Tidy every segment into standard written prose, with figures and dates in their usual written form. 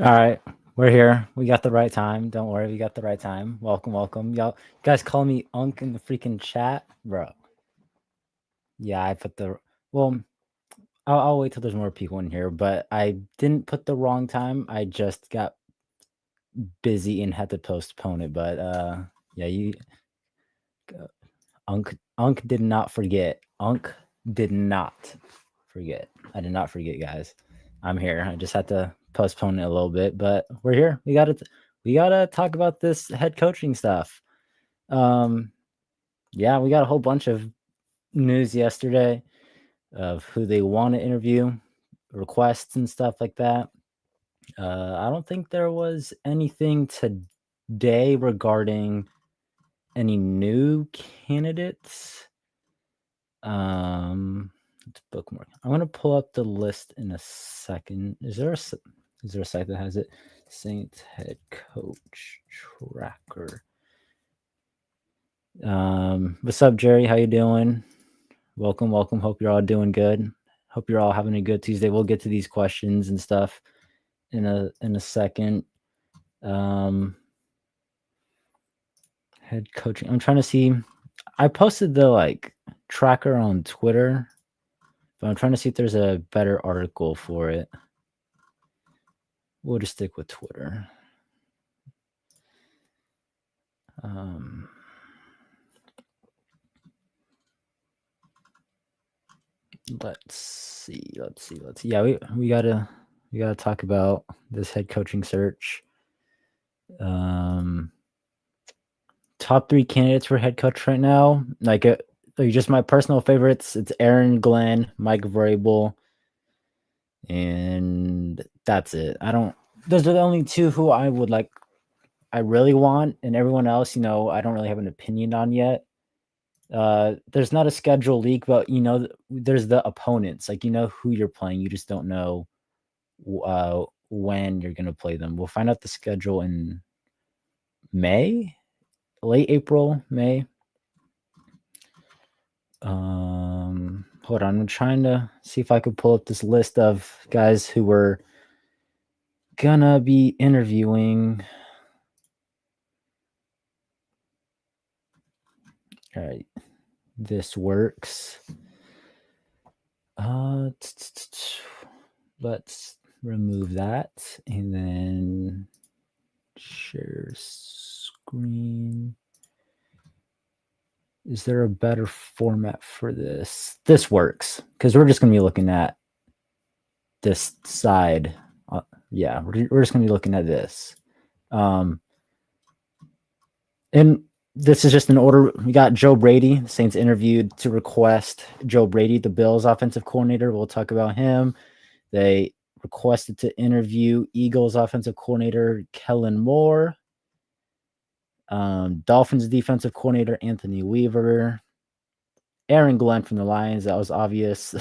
All right, we're here. We got the right time. Don't worry, we got the right time. Welcome. Y'all, you guys call me Unk in the freaking chat, bro. Yeah, I put the well. I'll wait till there's more people in here, but I didn't put the wrong time. I just got busy and had to postpone it. But yeah, Unk did not forget. Unk did not forget. I did not forget, guys. I'm here. I just had to postpone it a little bit, but we're here. We gotta talk about this head coaching stuff. Yeah, we got a whole bunch of news yesterday of who they want to interview, requests and stuff like that. I don't think there was anything today regarding any new candidates. Let's bookmark. I'm gonna pull up the list in a second. Is there a site that has it? Saints head coach tracker. What's up, Jerry? How you doing? Welcome. Hope you're all doing good. Hope you're all having a good Tuesday. We'll get to these questions and stuff in a second. Head coaching. I'm trying to see. I posted the tracker on Twitter, but I'm trying to see if there's a better article for it. We'll just stick with Twitter. Let's see. Yeah, we gotta talk about this head coaching search. Top 3 candidates for head coach right now. Just my personal favorites. It's Aaron Glenn, Mike Vrabel, and that's it. Those are the only 2 who I really want, and everyone else, I don't really have an opinion on yet. There's not a schedule leak, but there's the opponents. Who you're playing. You just don't know when you're gonna play them. We'll find out the schedule in May, late April, May. Hold on, I'm trying to see if I could pull up this list of guys who were gonna be interviewing. All right, this works. Let's remove that and then share screen. Is there a better format for this? This works because we're just going to be looking at this side. Yeah, we're just going to be looking at this. And this is just an order. We got Joe Brady. The Saints interviewed to request Joe Brady, the Bills offensive coordinator. We'll talk about him. They requested to interview Eagles offensive coordinator Kellen Moore. Dolphins defensive coordinator Anthony Weaver. Aaron Glenn from the Lions. That was obvious.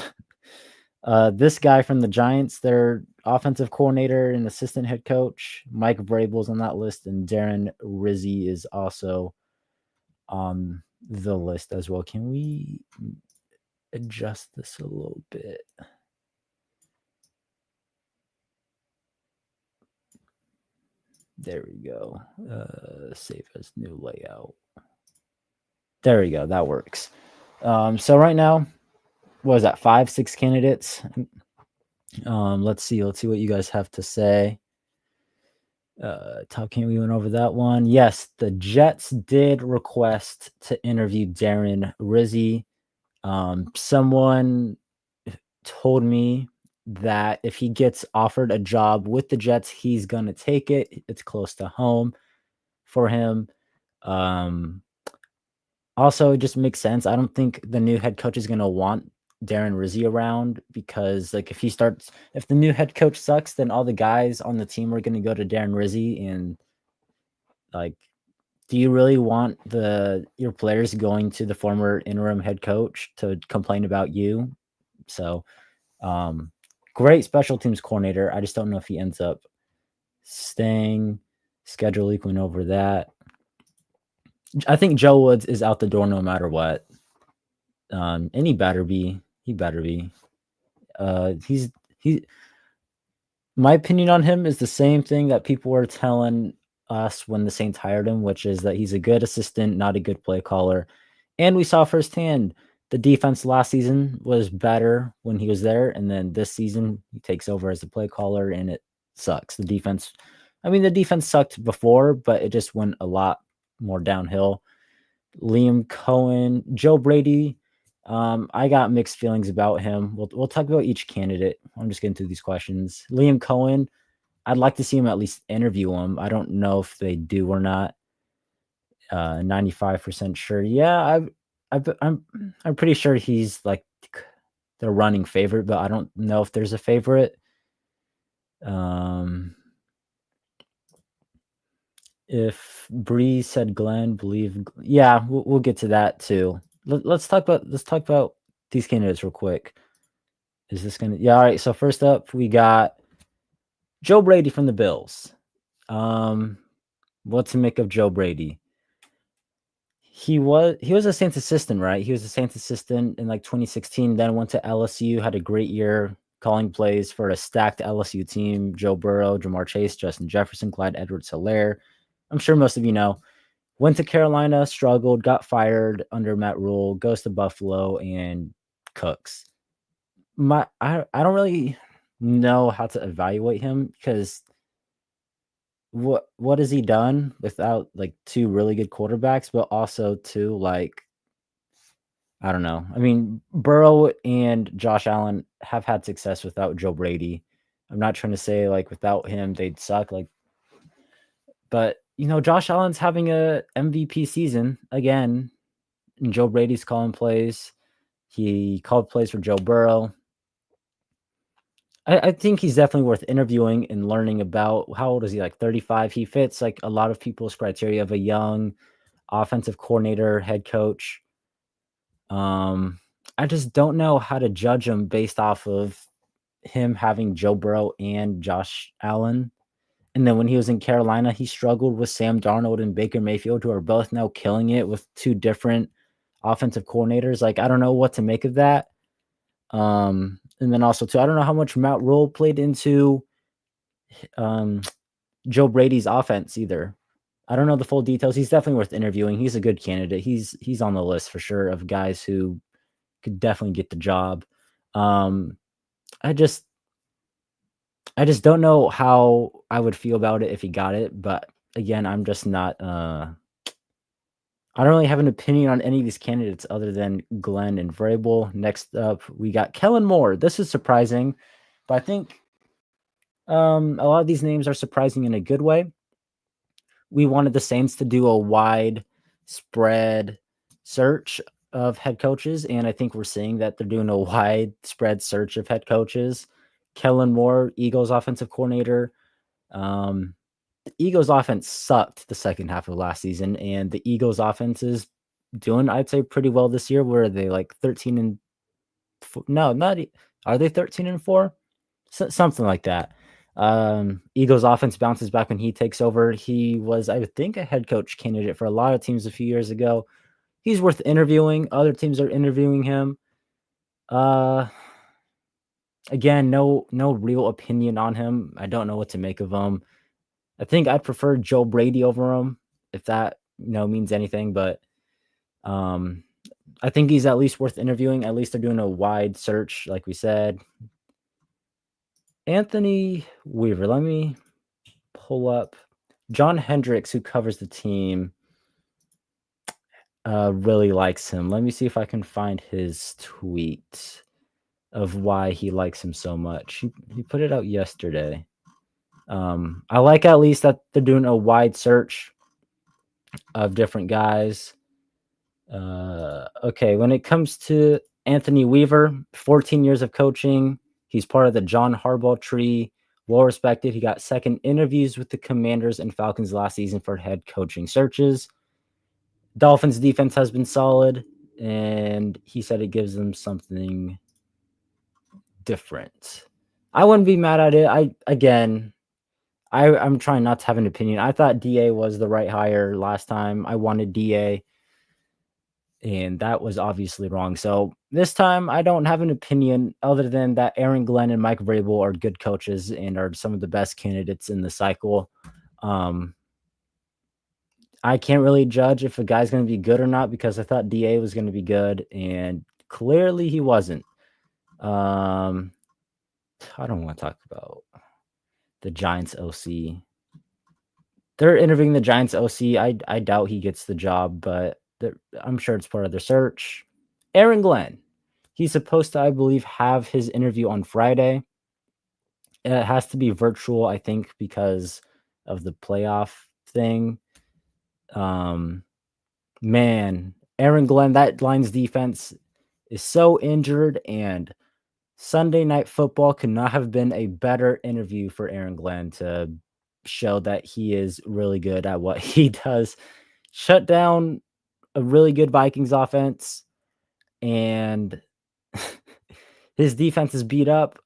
This guy from the Giants, their offensive coordinator and assistant head coach. Mike Vrabel's on that list, and Darren Rizzi is also on the list as well. Can we adjust this a little bit? There we go. Save as new layout. There we go. That works. So right now, what is that? 5, 6 candidates. Let's see what you guys have to say. Top can we went over that one? Yes, the Jets did request to interview Darren Rizzi. Someone told me that if he gets offered a job with the Jets, he's gonna take it. It's close to home for him. Also, it just makes sense. I don't think the new head coach is gonna want Darren Rizzi around because if the new head coach sucks, then all the guys on the team are gonna go to Darren Rizzi, and do you really want your players going to the former interim head coach to complain about you? So, great special teams coordinator. I just don't know if he ends up staying. Schedule leak went over that. I think Joe Woods is out the door no matter what. And he better be. He's My opinion on him is the same thing that people were telling us when the Saints hired him, which is that he's a good assistant, not a good play caller. And we saw firsthand the defense last season was better when he was there, and then this season he takes over as a play caller, and it sucks. The defense sucked before, but it just went a lot more downhill. Liam Cohen, Joe Brady. I got mixed feelings about him. We'll talk about each candidate. I'm just getting through these questions. Liam Cohen, I'd like to see him at least interview him. I don't know if they do or not. 95% sure. Yeah, I'm pretty sure he's like the running favorite, but I don't know if there's a favorite. If Bree said Glenn, believe yeah, we'll get to that too. Let's talk about these candidates real quick. Is this gonna yeah, all right. So first up, we got Joe Brady from the Bills. What to make of Joe Brady? He was a Saints assistant, right? He was a Saints assistant in like 2016, then went to LSU, had a great year calling plays for a stacked LSU team. Joe Burrow, Jamar Chase, Justin Jefferson, Clyde Edwards-Helaire. I'm sure most of you know. Went to Carolina, struggled, got fired under Matt Rule, goes to Buffalo and cooks. I don't really know how to evaluate him because what has he done without like two really good quarterbacks, but also two like I don't know. I mean, Burrow and Josh Allen have had success without Joe Brady. I'm not trying to say like without him they'd suck, like, but Josh Allen's having a MVP season again, and Joe Brady's calling plays. He called plays for Joe Burrow. I think he's definitely worth interviewing and learning about. How old is he? Like 35. He fits like a lot of people's criteria of a young offensive coordinator, head coach. I just don't know how to judge him based off of him having Joe Burrow and Josh Allen. And then when he was in Carolina, he struggled with Sam Darnold and Baker Mayfield, who are both now killing it with two different offensive coordinators. Like, I don't know what to make of that. And then also too, I don't know how much Matt Rule played into Joe Brady's offense either. I don't know the full details. He's definitely worth interviewing. He's a good candidate. He's on the list for sure of guys who could definitely get the job. I just don't know how I would feel about it if he got it, but again, I'm just not I don't really have an opinion on any of these candidates other than Glenn and Vrabel. Next up, we got Kellen Moore. This is surprising, but I think a lot of these names are surprising in a good way. We wanted the Saints to do a wide spread search of head coaches, and I think we're seeing that they're doing a widespread search of head coaches. Kellen Moore, Eagles offensive coordinator. The Eagles offense sucked the second half of last season, and the Eagles offense is doing, I'd say, pretty well this year. Where are they like 13 and no, not are they 13 and 4? Something like that. Eagles offense bounces back when he takes over. He was, I think, a head coach candidate for a lot of teams a few years ago. He's worth interviewing. Other teams are interviewing him. Again, no real opinion on him. I don't know what to make of him. I think I'd prefer Joe Brady over him, if that means anything. But I think he's at least worth interviewing. At least they're doing a wide search, like we said. Anthony Weaver. Let me pull up John Hendricks, who covers the team. Really likes him. Let me see if I can find his tweet of why he likes him so much. He put it out yesterday. I like at least that they're doing a wide search of different guys. Okay, when it comes to Anthony Weaver, 14 years of coaching. He's part of the John Harbaugh tree. Well respected. He got second interviews with the Commanders and Falcons last season for head coaching searches. Dolphins defense has been solid, and he said it gives them something different. I wouldn't be mad at it. I'm trying not to have an opinion. I thought DA was the right hire last time. I wanted DA. and that was obviously wrong. So this time, I don't have an opinion other than that Aaron Glenn and Mike Vrabel are good coaches and are some of the best candidates in the cycle. Um, I can't really judge if a guy's going to be good or not because I thought Da was going to be good, and clearly he wasn't. Um, I don't want to talk about the Giants OC. They're interviewing the Giants OC. I doubt he gets the job, but I'm sure it's part of their search. Aaron Glenn. He's supposed to, I believe, have his interview on Friday. It has to be virtual, I think, because of the playoff thing. Um, man, Aaron Glenn, that Lions defense is so injured, and Sunday Night Football could not have been a better interview for Aaron Glenn to show that he is really good at what he does. Shut down a really good Vikings offense, and his defense is beat up.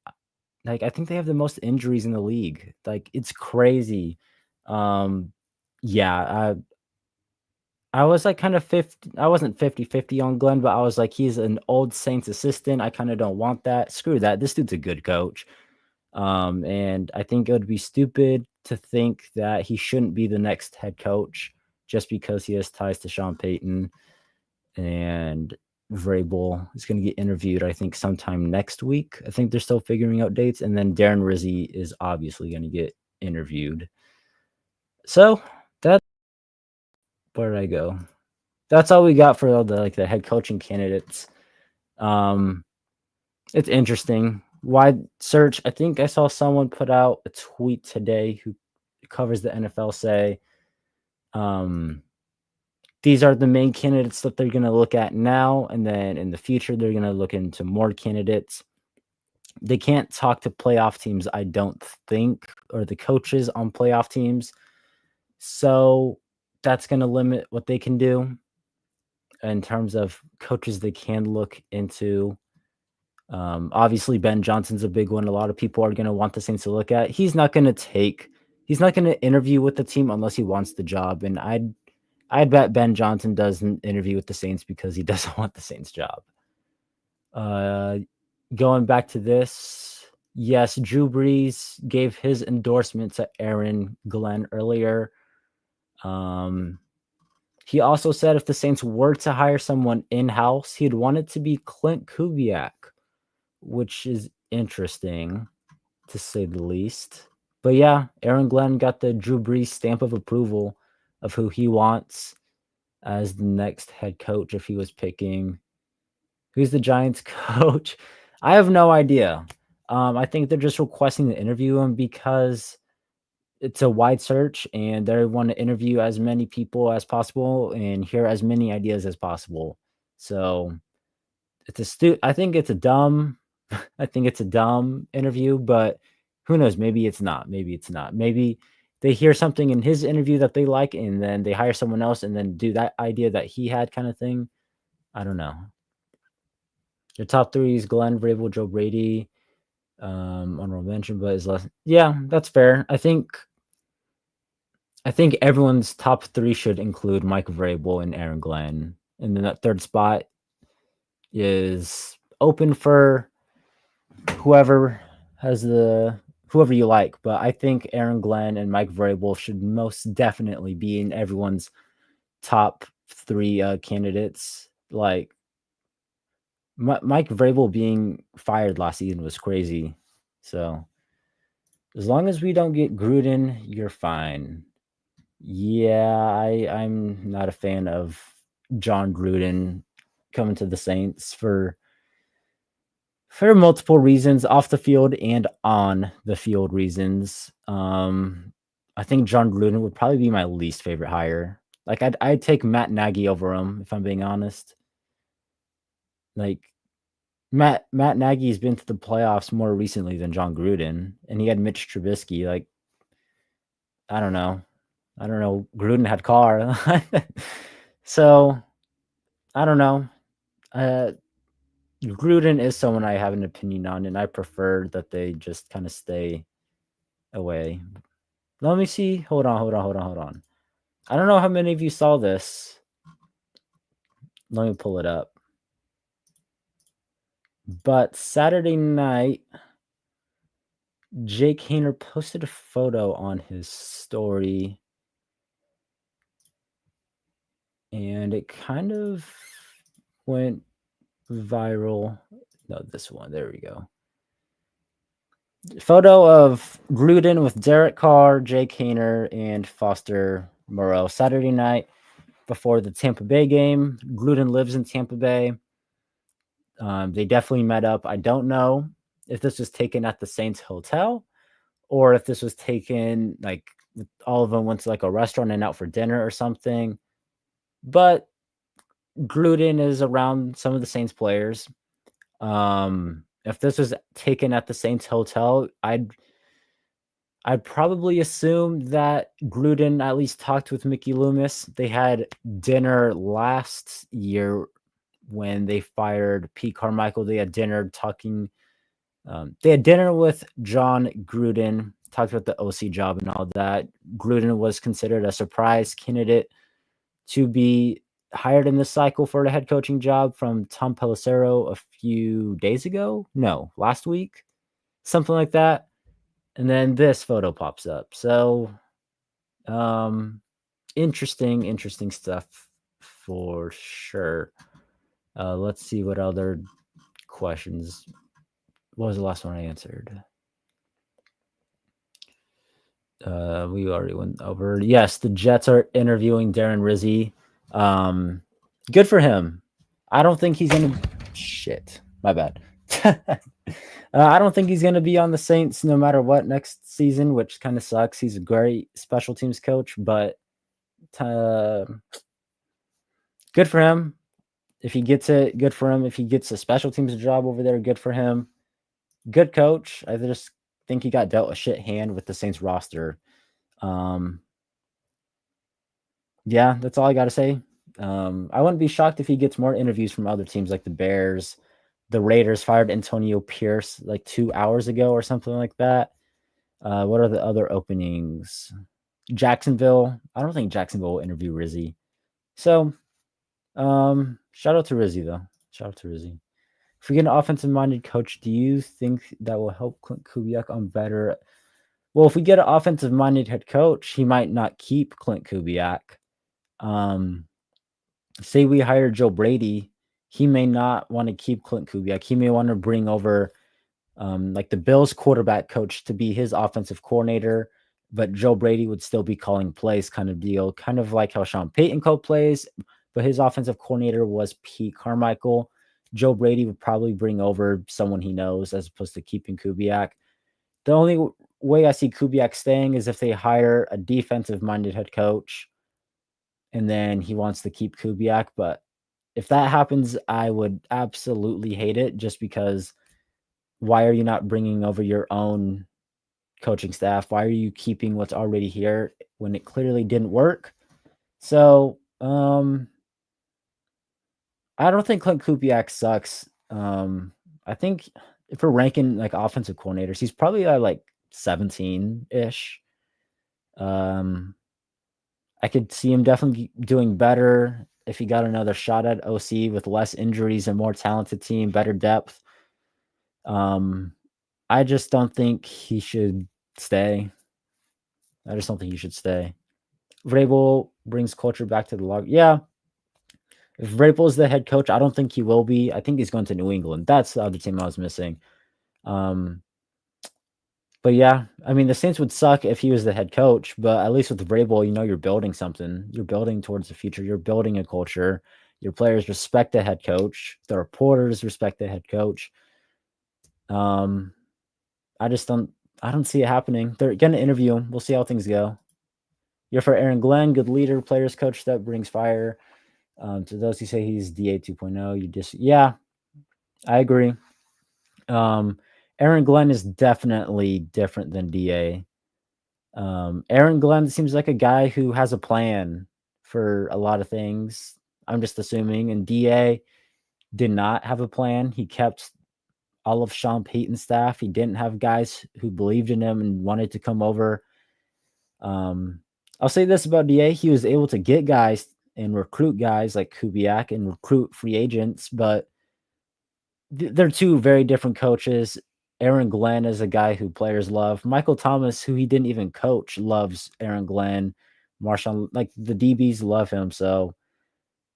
Like, I think they have the most injuries in the league. Like, it's crazy. Um, yeah, I was like kind of 50. I wasn't 50-50 on Glenn, but I was like, he's an old Saints assistant. I kind of don't want that. Screw that. This dude's a good coach. And I think it would be stupid to think that he shouldn't be the next head coach just because he has ties to Sean Payton. And Vrabel is going to get interviewed, I think, sometime next week. I think they're still figuring out dates. And then Darren Rizzi is obviously going to get interviewed. So that's where I go. That's all we got for all the head coaching candidates. It's interesting. Wide search. I think I saw someone put out a tweet today who covers the NFL say, these are the main candidates that they're going to look at now, and then in the future they're going to look into more candidates. They can't talk to playoff teams, I don't think, or the coaches on playoff teams. So that's going to limit what they can do in terms of coaches they can look into. Obviously, Ben Johnson's a big one. A lot of people are going to want the Saints to look at. He's not going to interview with the team unless he wants the job. And I'd bet Ben Johnson doesn't interview with the Saints because he doesn't want the Saints job. Going back to this, yes, Drew Brees gave his endorsement to Aaron Glenn earlier. He also said if the Saints were to hire someone in-house, he'd want it to be Clint Kubiak, which is interesting to say the least. But yeah, Aaron Glenn got the Drew Brees stamp of approval of who he wants as the next head coach if he was picking. Who's the Giants coach? I have no idea. I think they're just requesting to interview him because it's a wide search and they want to interview as many people as possible and hear as many ideas as possible. So I think it's a dumb interview, but who knows? Maybe it's not. Maybe it's not. Maybe they hear something in his interview that they like, and then they hire someone else and then do that idea that he had kind of thing. I don't know. Your top three is Glenn, Vrabel, Joe Brady, honorable mention, but is less. Yeah, that's fair. I think everyone's top three should include Mike Vrabel and Aaron Glenn, and then that third spot is open for whoever you like. But I think Aaron Glenn and Mike Vrabel should most definitely be in everyone's top three candidates. Like Mike Vrabel being fired last season was crazy. So as long as we don't get Gruden, you're fine. Yeah, I'm not a fan of John Gruden coming to the Saints for multiple reasons, off the field and on the field reasons. I think John Gruden would probably be my least favorite hire. Like I'd take Matt Nagy over him if I'm being honest. Like Matt Nagy's been to the playoffs more recently than John Gruden, and he had Mitch Trubisky. Like I don't know. Gruden had Carr, so I don't know. Gruden is someone I have an opinion on, and I prefer that they just kind of stay away. Let me see. Hold on. I don't know how many of you saw this. Let me pull it up. But Saturday night, Jake Haener posted a photo on his story, and it kind of went viral. No, this one. There we go. Photo of Gruden with Derek Carr, Jake Haener, and Foster Moreau. Saturday night before the Tampa Bay game. Gruden lives in Tampa Bay. They definitely met up. I don't know if this was taken at the Saints hotel or if this was taken like all of them went to like a restaurant and out for dinner or something. But Gruden is around some of the Saints players. If this was taken at the Saints hotel, I'd probably assume that Gruden at least talked with Mickey Loomis. They had dinner last year when they fired Pete Carmichael. They had dinner talking. They had dinner with John Gruden, talked about the OC job and all that. Gruden was considered a surprise candidate to be hired in this cycle for the head coaching job from Tom Pelissero a few days ago. No, last week, something like that. And then this photo pops up. So, interesting stuff for sure. Let's see what other questions. What was the last one I answered? We already went over. Yes, the Jets are interviewing Darren Rizzi. Good for him. I don't think he's gonna. Shit, my bad. I don't think he's gonna be on the Saints no matter what next season, which kind of sucks. He's a great special teams coach, but good for him. If he gets it, good for him. If he gets a special teams job over there, good for him. Good coach. I just think he got dealt a shit hand with the Saints roster. Yeah, that's all I got to say. I wouldn't be shocked if he gets more interviews from other teams like the Bears. The Raiders fired Antonio Pierce like 2 hours ago or something like that. What are the other openings? Jacksonville. I don't think Jacksonville will interview Rizzi. So, shout out to Rizzi though. Shout out to Rizzi. If we get an offensive-minded coach, do you think that will help Clint Kubiak on better? Well, if we get an offensive-minded head coach, he might not keep Clint Kubiak. Say we hire Joe Brady, he may not want to keep Clint Kubiak. He may want to bring over like the Bills quarterback coach to be his offensive coordinator, but Joe Brady would still be calling plays kind of deal, kind of like how Sean Payton called plays, but his offensive coordinator was Pete Carmichael. Joe Brady would probably bring over someone he knows as opposed to keeping Kubiak. The only way I see Kubiak staying is if they hire a defensive-minded head coach and then he wants to keep Kubiak. But if that happens, I would absolutely hate it just because why are you not bringing over your own coaching staff? Why are you keeping what's already here when it clearly didn't work? So, I don't think Clint Kubiak sucks. I think if we're ranking like offensive coordinators, he's probably like 17-ish. I could see him definitely doing better if he got another shot at OC with less injuries and more talented team, better depth. I just don't think he should stay. I just don't think he should stay. Vrabel brings culture back to the log. Yeah. If Vrabel is the head coach, I don't think he will be. I think he's going to New England. That's the other team I was missing. But yeah, I mean, the Saints would suck if he was the head coach, but at least with Vrabel, you're building something. You're building towards the future. You're building a culture. Your players respect the head coach. The reporters respect the head coach. I don't see it happening. They're going to interview him. We'll see how things go. You're for Aaron Glenn, good leader, players coach that brings fire. To those who say he's DA 2.0, yeah, I agree. Aaron Glenn is definitely different than DA. Aaron Glenn seems like a guy who has a plan for a lot of things. I'm just assuming. And DA did not have a plan. He kept all of Sean Payton's staff. He didn't have guys who believed in him and wanted to come over. I'll say this about DA. He was able to get guys and recruit guys like Kubiak and recruit free agents, but they're two very different coaches. Aaron Glenn is a guy who players love. Michael Thomas, who he didn't even coach, loves Aaron Glenn. Marshawn, like the DBs love him. So,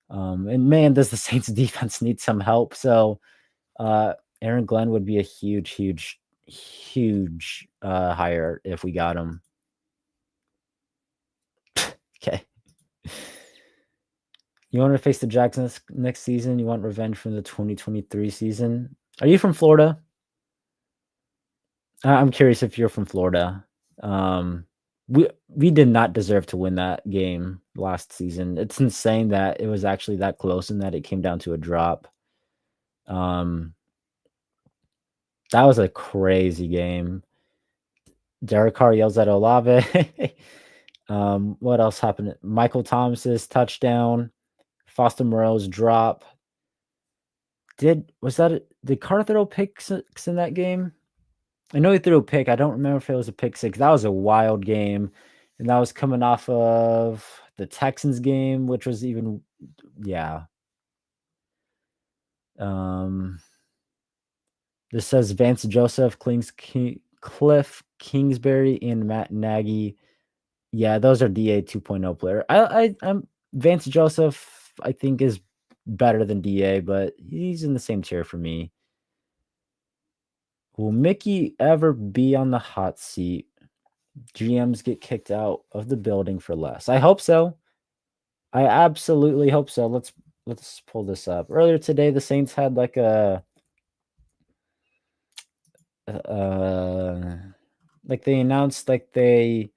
and man, does the Saints defense need some help. So, Aaron Glenn would be a huge hire if we got him. Okay. You want to face the Jags next season? You want revenge from the 2023 season? Are you from Florida? I'm curious if you're from Florida. We did not deserve to win that game last season. It's insane that it was actually that close and that it came down to a drop. That was a crazy game. Derek Carr yells at Olave. What else happened? Michael Thomas's touchdown. Foster Moreau's drop. Did Carr throw pick six in that game? I know he threw a pick. I don't remember if it was a pick six. That was a wild game. And that was coming off of the Texans game, which was even, yeah. This says Vance Joseph, Cliff Kingsbury, and Matt Nagy. Yeah, those are DA 2.0 player. I'm Vance Joseph, I think, is better than DA, but he's in the same tier for me. Will Mickey ever be on the hot seat? GMs get kicked out of the building for less. I hope so. I absolutely hope so. Let's pull this up. Earlier today, the Saints had like like they announced like they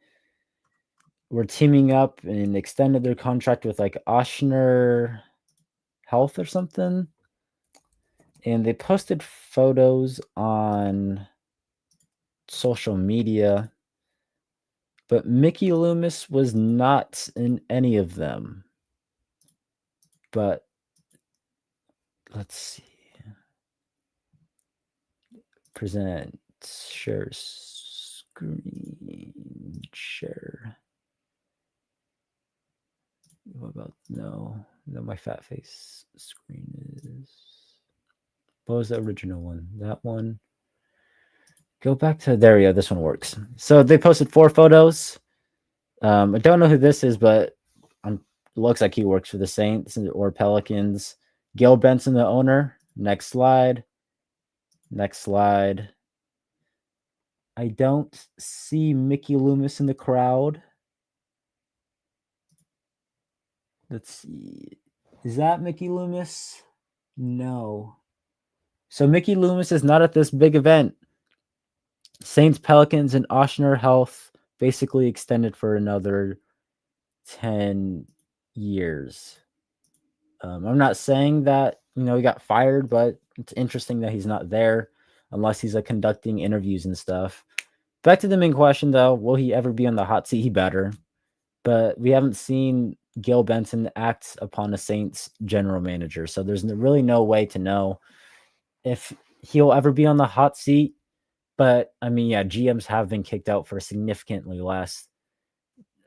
were teaming up and extended their contract with like Oshner Health or something. And they posted photos on social media, but Mickey Loomis was not in any of them. But let's see. Present, share screen, share. What about no, my fat face screen is. What was the original one? That one. Go back to there. Yeah, this one works. So they posted 4 photos. I don't know who this is, but looks like he works for the Saints or Pelicans. Gil Benson, the owner. Next slide. Next slide. I don't see Mickey Loomis in the crowd. Let's see. Is that Mickey Loomis? No. So Mickey Loomis is not at this big event. Saints, Pelicans, and Oshner Health basically extended for another 10 years. I'm not saying that, he got fired, but it's interesting that he's not there unless he's conducting interviews and stuff. Back to the main question, though. Will he ever be on the hot seat? He better. But we haven't seen Gil Benson act upon a Saints general manager. So there's really no way to know if he'll ever be on the hot seat. But I mean, yeah, GMs have been kicked out for significantly less,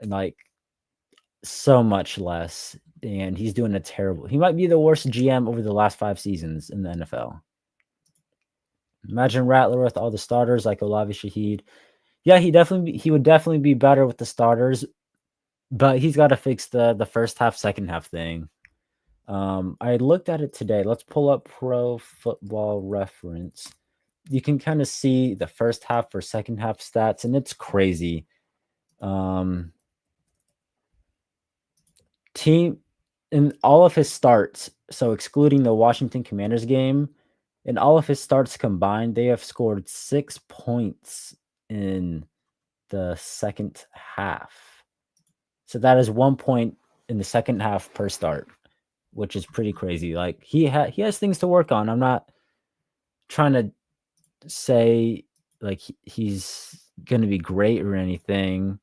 like so much less. And he's doing he might be the worst GM over the last 5 seasons in the NFL. Imagine Rattler with all the starters like Olavi Shaheed. Yeah, he would definitely be better with the starters, but he's got to fix the first half, second half thing. I looked at it today. Let's pull up Pro Football Reference. You can kind of see the first half or second half stats, and it's crazy. Team in all of his starts, so excluding the Washington Commanders game, in all of his starts combined, they have scored 6 points in the second half. So that is 1 point in the second half per start, which is pretty crazy. Like he has things to work on. I'm not trying to say like he's going to be great or anything.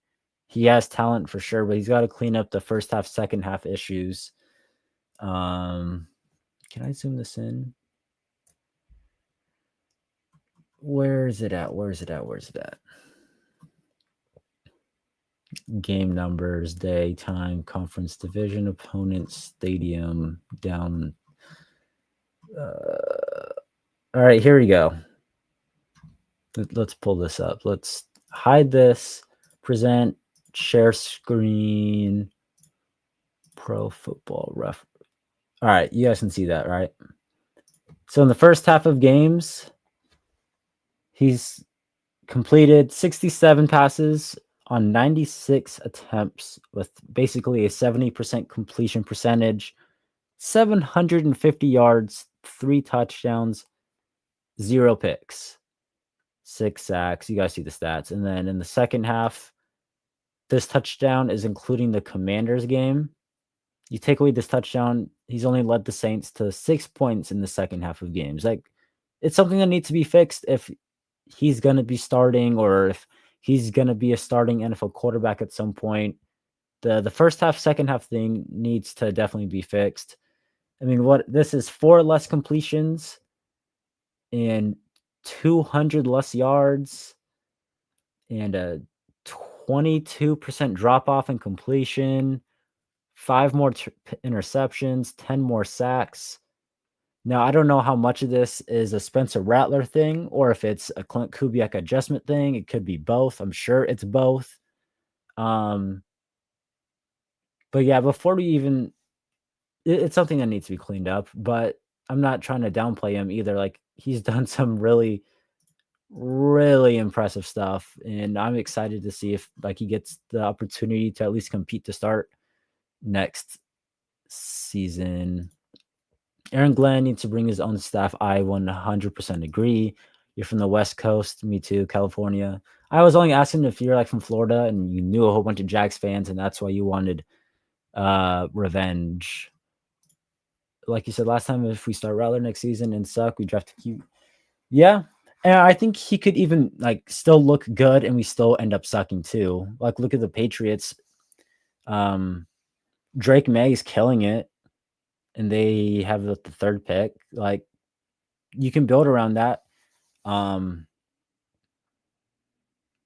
He has talent for sure, but he's got to clean up the first half, second half issues. Can I zoom this in? Where is it at? Game numbers, day, time, conference, division, opponent, stadium, down. All right, here we go. Let's pull this up. Let's hide this. Present, share screen, pro football ref. All right, you guys can see that, right? So in the first half of games, he's completed 67 passes on 96 attempts with basically a 70% completion percentage, 750 yards, 3 touchdowns, 0 picks, 6 sacks. You guys see the stats. And then in the second half, this touchdown is including the Commanders game. You take away this touchdown, he's only led the Saints to 6 points in the second half of games. Like, it's something that needs to be fixed if he's going to be starting or if he's going to be a starting NFL quarterback at some point. The first half, second half thing needs to definitely be fixed. I mean, what this is 4 less completions and 200 less yards and a 22% drop off in completion, 5 more interceptions, 10 more sacks. Now, I don't know how much of this is a Spencer Rattler thing or if it's a Clint Kubiak adjustment thing. It could be both. I'm sure it's both. But yeah, before we even, it's something that needs to be cleaned up. But I'm not trying to downplay him either. Like, he's done some really, really impressive stuff, and I'm excited to see if like he gets the opportunity to at least compete to start next season. Aaron Glenn needs to bring his own staff. I 100% agree. You're from the West Coast. Me too, California. I was only asking if you're like from Florida and you knew a whole bunch of Jags fans, and that's why you wanted revenge. Like you said last time, if we start Rattler next season and suck, we draft a Q. Yeah. And I think he could even like still look good and we still end up sucking too. Like, look at the Patriots. Drake May's killing it and they have the 3rd pick. Like, you can build around that.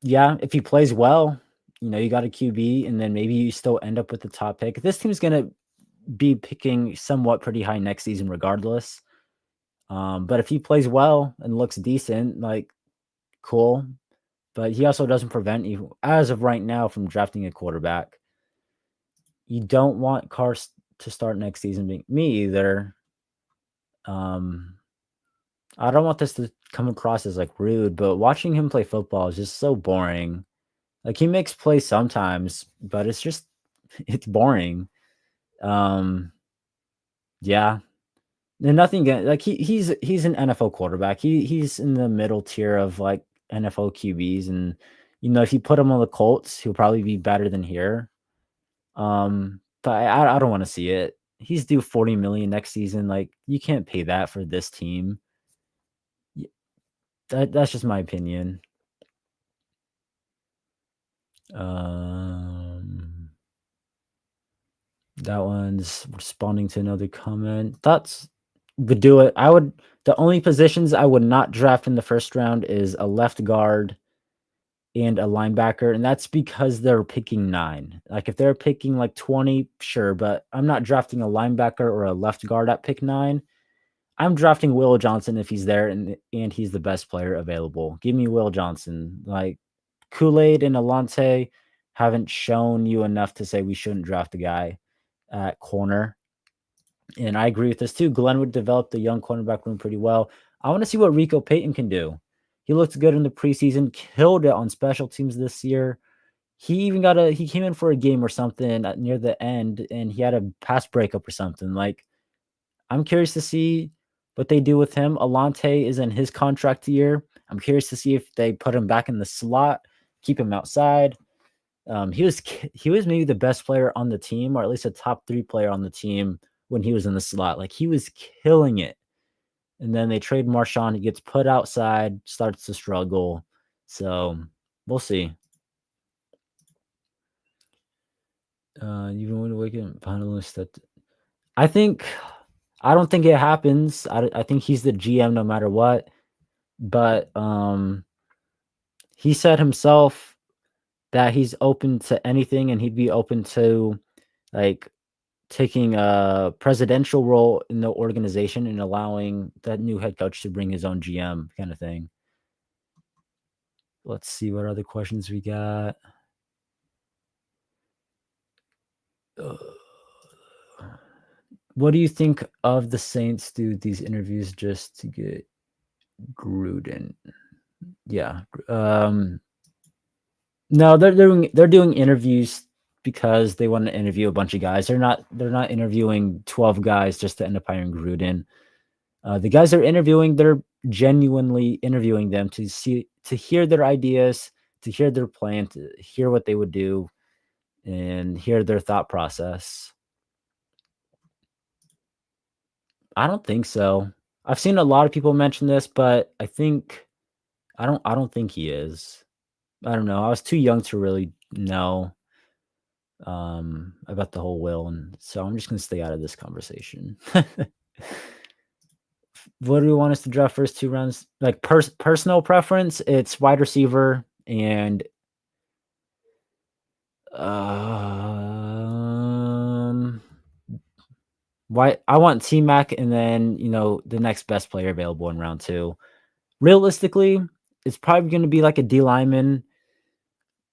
Yeah, if he plays well, you got a QB, and then maybe you still end up with the top pick. This team's gonna be picking somewhat pretty high next season, regardless. But if he plays well and looks decent, like, cool. But he also doesn't prevent you, as of right now, from drafting a quarterback. You don't want Carr to start next season. Me either. I don't want this to come across as like rude, but watching him play football is just so boring. Like, he makes plays sometimes, but it's boring. Yeah. And nothing like he's an NFL quarterback. He's in the middle tier of like NFL QBs, and if you put him on the Colts, he'll probably be better than here. But I don't want to see it. He's due 40 million next season. Like, you can't pay that for this team. That's just my opinion. That one's responding to another comment. Thoughts would do it. The only positions I would not draft in the first round is a left guard and a linebacker, and that's because they're picking 9. Like, if they're picking like 20, sure, but I'm not drafting a linebacker or a left guard at pick 9. I'm drafting Will Johnson if he's there and he's the best player available. Give me Will Johnson. Like, Kool-Aid and Alante haven't shown you enough to say we shouldn't draft a guy at corner. And I agree with this too. Glenwood developed the young cornerback room pretty well. I want to see what Rico Payton can do. He looked good in the preseason, killed it on special teams this year. He even he came in for a game or something near the end, and he had a pass breakup or something. Like, I'm curious to see what they do with him. Alante is in his contract year. I'm curious to see if they put him back in the slot, keep him outside. He was maybe the best player on the team, or at least a top 3 player on the team when he was in the slot. Like, he was killing it. And then they trade Marshawn. He gets put outside, starts to struggle. So we'll see. Even when we get finalist, that I don't think it happens. I think he's the GM no matter what. But he said himself that he's open to anything and he'd be open to like taking a presidential role in the organization and allowing that new head coach to bring his own GM kind of thing. Let's see what other questions we got. Uh, what do you think of the Saints do these interviews just to get Gruden? Yeah. No, they're doing interviews because they want to interview a bunch of guys. They're not interviewing 12 guys just to end up hiring Gruden. The guys they're interviewing, they're genuinely interviewing them to hear their ideas, to hear their plan, to hear what they would do, and hear their thought process. I don't think so. I've seen a lot of people mention this, but I don't think he is. I don't know. I was too young to really know about the whole will, and so I'm just gonna stay out of this conversation. What do we want us to draft first 2 rounds? Like personal preference, it's wide receiver and um why I want T Mac and then the next best player available in round 2. Realistically, it's probably gonna be like a D lineman,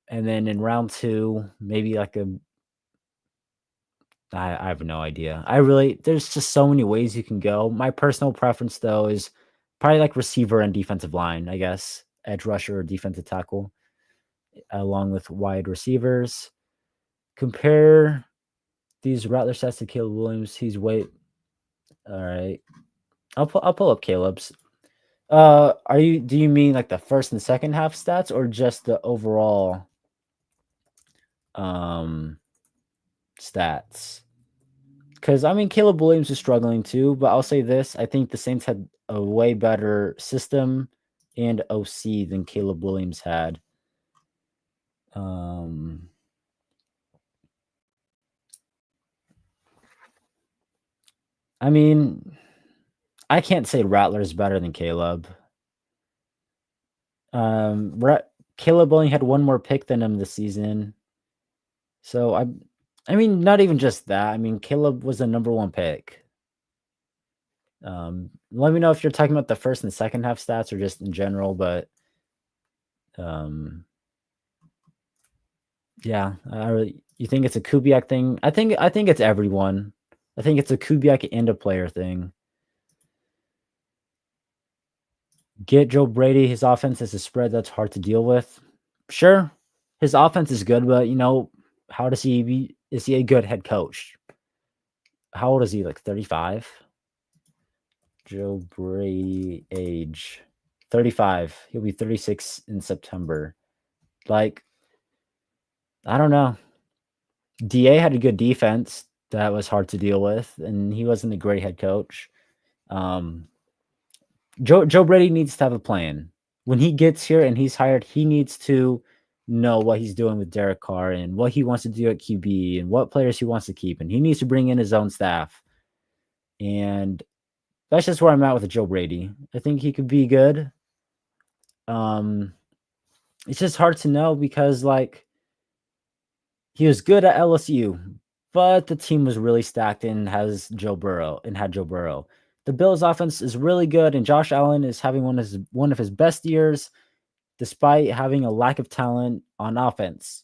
and then in round 2, maybe like I have no idea. There's just so many ways you can go. My personal preference though is probably like receiver and defensive line, I guess. Edge rusher or defensive tackle, along with wide receivers. Compare these Rattler stats to Caleb Williams. He's way all right. I'll pull up Caleb's. Do you mean like the first and second half stats or just the overall um stats? Because I mean, Caleb Williams is struggling too, but I'll say this: I think the Saints had a way better system and OC than Caleb Williams had. Um, I mean, I can't say Rattler is better than Caleb. Caleb only had one more pick than him this season, so I mean, not even just that. I mean, Caleb was the number 1 pick. Let me know if you're talking about the first and second half stats or just in general, but um, yeah, you think it's a Kubiak thing? I think it's everyone. I think it's a Kubiak and a player thing. Get Joe Brady. His offense is a spread that's hard to deal with. Sure, his offense is good, but how does he be? Is he a good head coach? How old is he? Like 35? Joe Brady age 35. He'll be 36 in September. Like, I don't know. DA had a good defense that was hard to deal with, and he wasn't a great head coach. Um, Joe Brady needs to have a plan. When he gets here and he's hired, he needs to know what he's doing with Derek Carr and what he wants to do at QB and what players he wants to keep. And he needs to bring in his own staff. And that's just where I'm at with Joe Brady. I think he could be good. Um, it's just hard to know because he was good at LSU, but the team was really stacked and had Joe Burrow. The Bills' offense is really good, and Josh Allen is having one of his best years, despite having a lack of talent on offense.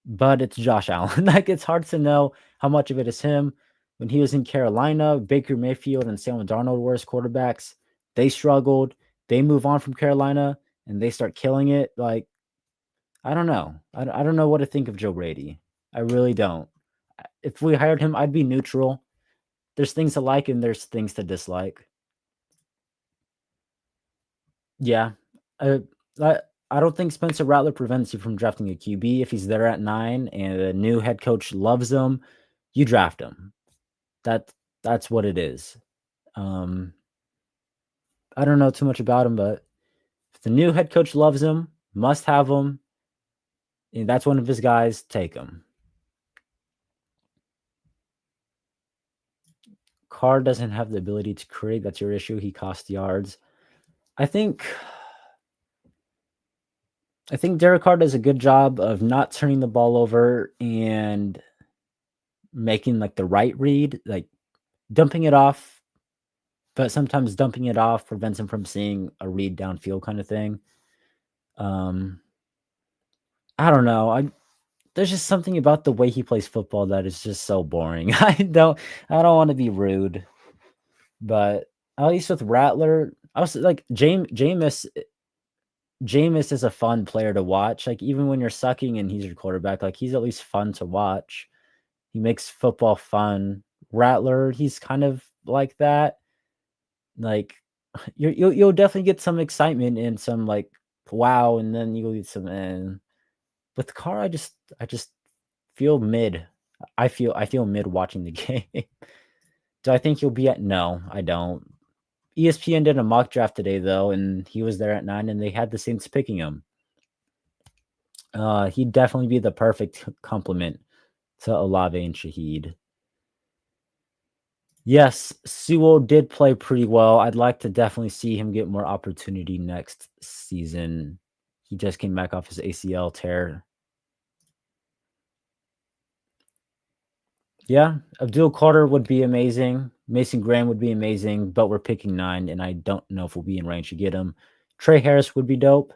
But it's Josh Allen. It's hard to know how much of it is him. When he was in Carolina, Baker Mayfield and Sam Darnold were his quarterbacks. They struggled. They move on from Carolina and they start killing it. I don't know. I don't know what to think of Joe Brady. I really don't. If we hired him, I'd be neutral. There's things to like and there's things to dislike. Yeah. I, I don't think Spencer Rattler prevents you from drafting a QB. If he's there at 9 and the new head coach loves him, you draft him. That's what it is. Um, I don't know too much about him, but if the new head coach loves him, must have him, and that's one of his guys, take him. Carr doesn't have the ability to create. That's your issue. He costs yards. I think I think Derek Carr does a good job of not turning the ball over and making like the right read, like dumping it off, but sometimes dumping it off prevents him from seeing a read downfield kind of thing. Um, I don't know. There's just something about the way he plays football that is just so boring. I don't want to be rude, but at least with Rattler, I was like Jameis is a fun player to watch. Like even when you're sucking and he's your quarterback, like he's at least fun to watch. He makes football fun. Rattler, he's kind of like that. Like you'll definitely get some excitement and some like wow, and then you'll get some. With Carr, I just feel mid. I feel mid watching the game. Do I think he'll be at? No, I don't. ESPN did a mock draft today though, and he was there at 9, and they had the Saints picking him. He'd definitely be the perfect complement to Olave and Shaheed. Yes, Sewell did play pretty well. I'd like to definitely see him get more opportunity next season. He just came back off his ACL tear. Yeah, Abdul Carter would be amazing. Mason Graham would be amazing, but we're picking 9, and I don't know if we'll be in range to get him. Trey Harris would be dope.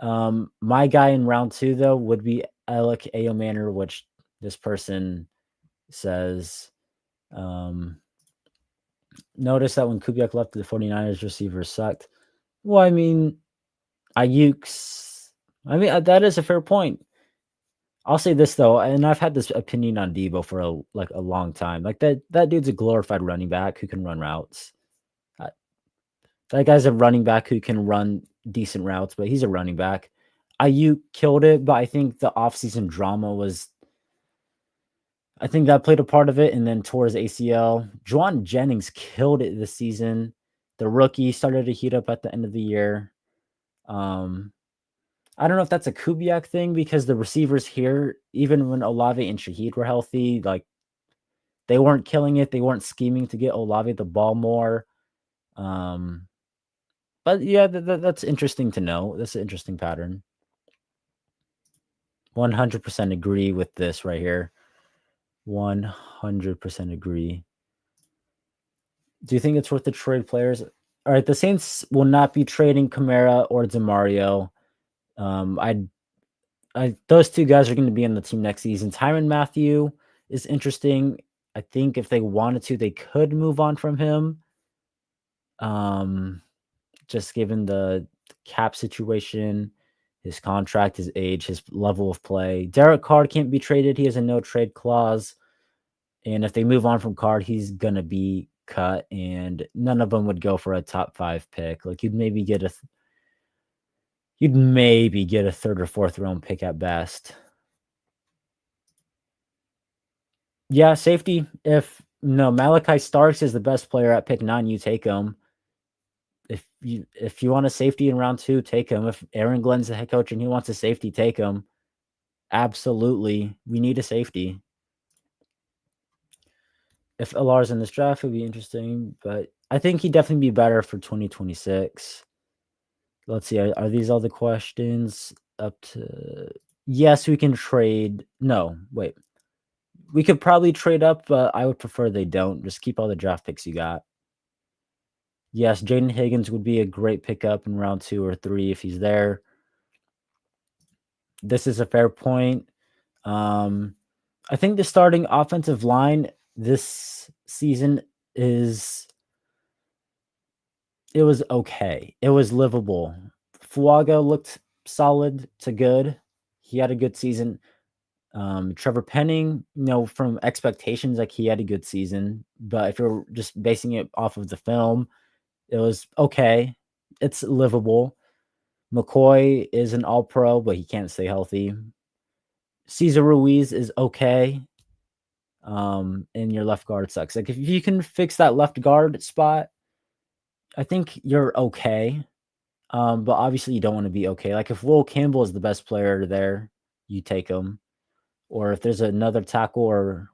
My guy in round 2, though, would be Alec Ayomanor, which this person says. Notice that when Kubiak left, the 49ers receivers sucked. Well, I mean, that is a fair point. I'll say this though, and I've had this opinion on Debo for a long time. Like that dude's a glorified running back who can run routes. Uh, that guy's a running back who can run decent routes, but he's a running back. Ayuk killed it, but I think the offseason drama was. I think that played a part of it, and then tore his ACL. Juwan Jennings killed it this season. The rookie started to heat up at the end of the year. Um, I don't know if that's a Kubiak thing because the receivers here, even when Olave and Shaheed were healthy, like they weren't killing it. They weren't scheming to get Olave the ball more. Um, but yeah, that's interesting to know. That's an interesting pattern. 100% agree with this right here. 100% agree. Do you think it's worth to trade players? All right, the Saints will not be trading Kamara or Demario. Those two guys are going to be on the team next season. Tyrann Mathieu is interesting. I think if they wanted to, they could move on from him. Just given the cap situation, his contract, his age, his level of play. Derek Carr can't be traded. He has a no trade clause. And if they move on from Carr, he's going to be cut. And none of them would go for a top 5 pick. Like you'd maybe get a third or fourth round pick at best. Yeah, safety. If no, Malachi Starks is the best player at pick 9, you take him. If you want a safety in round 2, take him. If Aaron Glenn's the head coach and he wants a safety, take him. Absolutely. We need a safety. If LR's in this draft, it would be interesting, but I think he'd definitely be better for 2026. Let's see. Are these all the questions up to? Yes, we can trade. No, wait. We could probably trade up, but I would prefer they don't. Just keep all the draft picks you got. Yes, Jaden Higgins would be a great pickup in round 2 or 3 if he's there. This is a fair point. I think the starting offensive line this season it was okay. It was livable. Fuaga looked solid to good. He had a good season. Trevor Penning, from expectations, like he had a good season, but if you're just basing it off of the film, it was okay. It's livable. McCoy is an all-pro, but he can't stay healthy. Cesar Ruiz is okay. And your left guard sucks. Like if you can fix that left guard spot, I think you're okay. But obviously you don't want to be okay. Like if Will Campbell is the best player there, you take him. Or if there's another tackle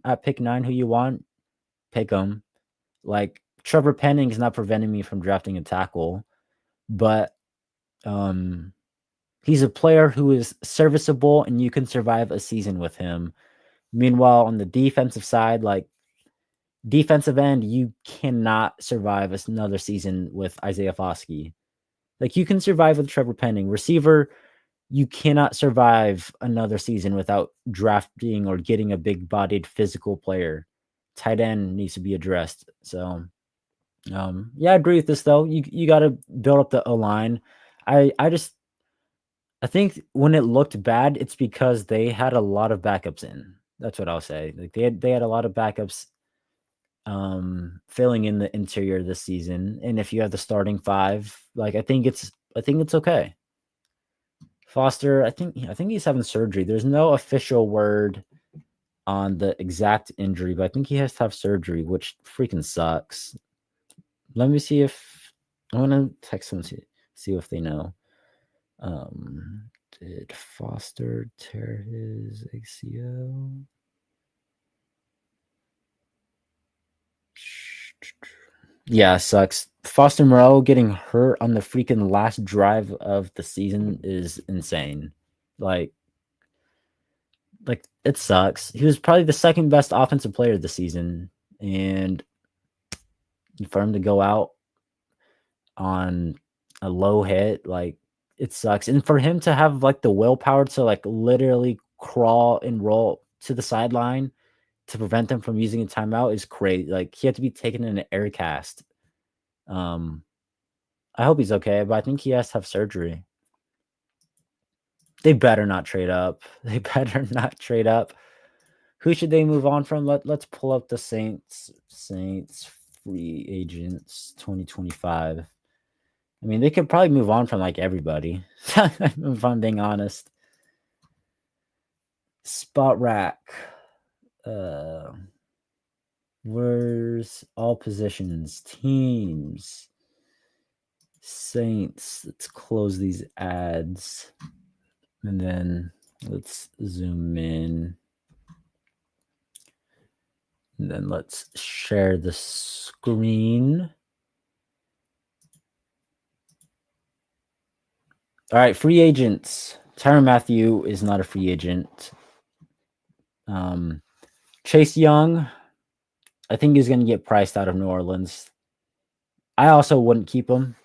at pick 9 who you want, pick him. Like Trevor Penning is not preventing me from drafting a tackle, but He's a player who is serviceable and you can survive a season with him. Meanwhile, on the defensive side, like defensive end, you cannot survive another season with Isaiah Foskey. Like you can survive with Trevor Penning. Receiver, you cannot survive another season without drafting or getting a big-bodied physical player. Tight end needs to be addressed. So, yeah, I agree with this though. You got to build up the O line. I think when it looked bad, it's because they had a lot of backups in. That's what I'll say. Like they had a lot of backups filling in the interior this season. And if you have the starting five, like I think it's okay. Foster, I think he's having surgery. There's no official word on the exact injury, but I think he has to have surgery, which freaking sucks. Let me see if I want to text them see if they know. Did Foster tear his ACL? Yeah, sucks. Foster Moreau getting hurt on the freaking last drive of the season is insane. Like it sucks. He was probably the second best offensive player this season, and for him to go out on a low hit, like it sucks. And for him to have like the willpower to like literally crawl and roll to the sideline to prevent them from using a timeout is crazy. Like he had to be taken in an air cast. Um, I hope he's okay, but I think he has to have surgery. They better not trade up. They better not trade up. Who should they move on from? Let's pull up the Saints free agents 2025. I mean, they could probably move on from like everybody. If I'm being honest. Spot rack. Where's all positions? Teams. Saints. Let's close these ads. And then let's zoom in. And then let's share the screen. All right, free agents. Tyrann Mathieu is not a free agent. Chase Young, I think he's going to get priced out of New Orleans. I also wouldn't keep him.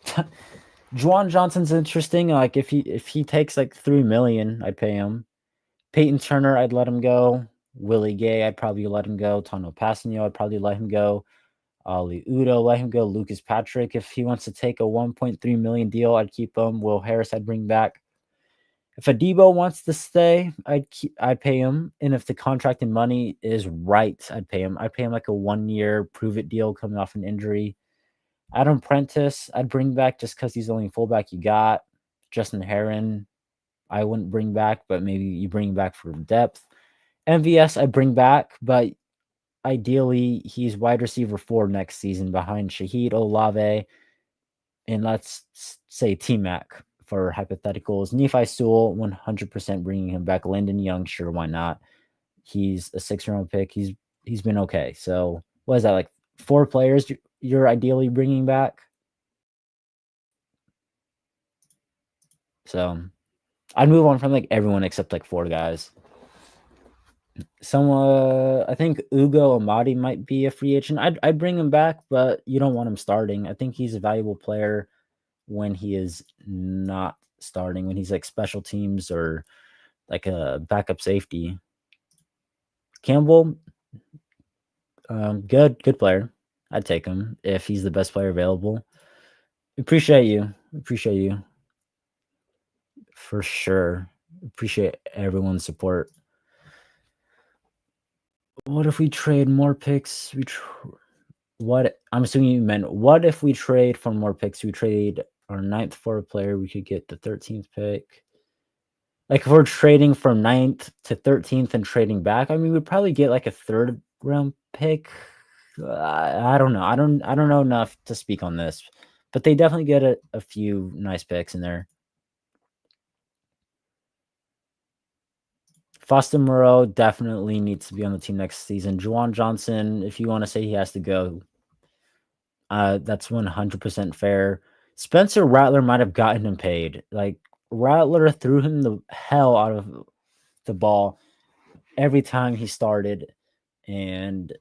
Juwan Johnson's interesting. Like if he takes like $3 million, I'd pay him. Peyton Turner, I'd let him go. Willie Gay, I'd probably let him go. Tano Passanio, I'd probably let him go. Ali Udo, let him go. Lucas Patrick, if he wants to take a $1.3 million deal, I'd keep him. Will Harris, I'd bring back. If Adebo wants to stay, I'd pay him. And if the contract and money is right, I'd pay him. I'd pay him like a 1-year prove it deal coming off an injury. Adam Prentice, I'd bring back just because he's the only fullback you got. Justin Herron, I wouldn't bring back, but maybe you bring back for depth. MVS, I'd bring back, but ideally he's wide receiver 4 next season behind Shaheed Olave and let's say T-Mac for hypotheticals. Nephi Sewell, 100% bringing him back. Landon Young, sure, why not? He's a 6th-round pick. He's been okay. So what is that, like 4 players you're ideally bringing back? So I'd move on from like everyone except like 4 guys. I think Ugo Amadi might be a free agent. I'd bring him back, but you don't want him starting. I think he's a valuable player when he is not starting, when he's like special teams or like a backup safety. Campbell, good player. I'd take him if he's the best player available. Appreciate you for sure. Appreciate everyone's support. What if we trade more picks? What I'm assuming you meant, what if we trade for more picks? We trade our 9th for a player, we could get the 13th pick. Like if we're trading from 9th to 13th and trading back, I mean, we'd probably get like a 3rd round pick. I don't know. I don't know enough to speak on this, but they definitely get a few nice picks in there. Foster Moreau definitely needs to be on the team next season. Juwan Johnson, if you want to say he has to go, that's 100% fair. Spencer Rattler might have gotten him paid. Like, Rattler threw him the hell out of the ball every time he started, and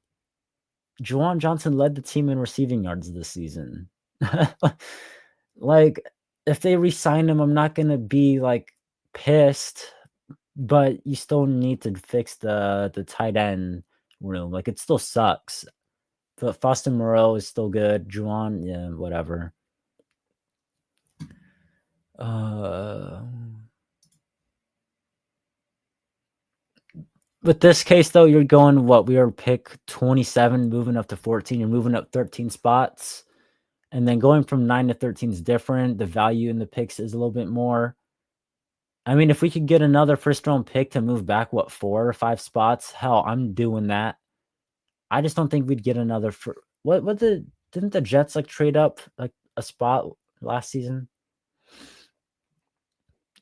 Juwan Johnson led the team in receiving yards this season. Like, if they re-sign him, I'm not gonna be like pissed, but you still need to fix the tight end room. Like, it still sucks. But Foster Moreau is still good. Juwan, yeah, whatever. With this case, though, you're going what? We are pick 27, moving up to 14. You're moving up 13 spots. And then going from 9 to 13 is different. The value in the picks is a little bit more. I mean, if we could get another first-round pick to move back, 4 or 5 spots, hell, I'm doing that. I just don't think we'd get another didn't the Jets, like, trade up, like, a spot last season?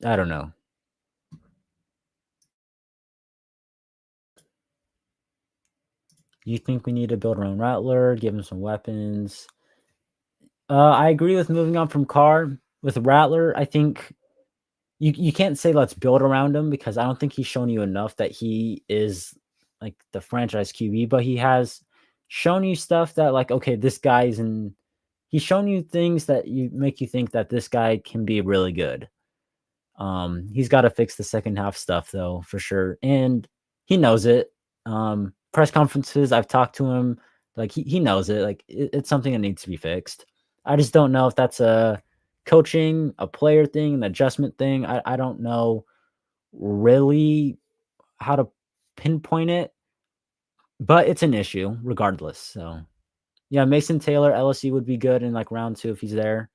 I don't know. You think we need to build around Rattler, give him some weapons? I agree with moving on from Carr. With Rattler, I think you can't say let's build around him because I don't think he's shown you enough that he is like the franchise QB, but he has shown you stuff that like, okay, this guy's in he's shown you things that you make you think that this guy can be really good. He's got to fix the second half stuff though, for sure. And he knows it. Press conferences, I've talked to him, like he knows it. Like it's something that needs to be fixed. I just don't know if that's a coaching, a player thing, an adjustment thing. I don't know really how to pinpoint it, but it's an issue regardless. So yeah, Mason Taylor, LSU would be good in like round 2 if he's there.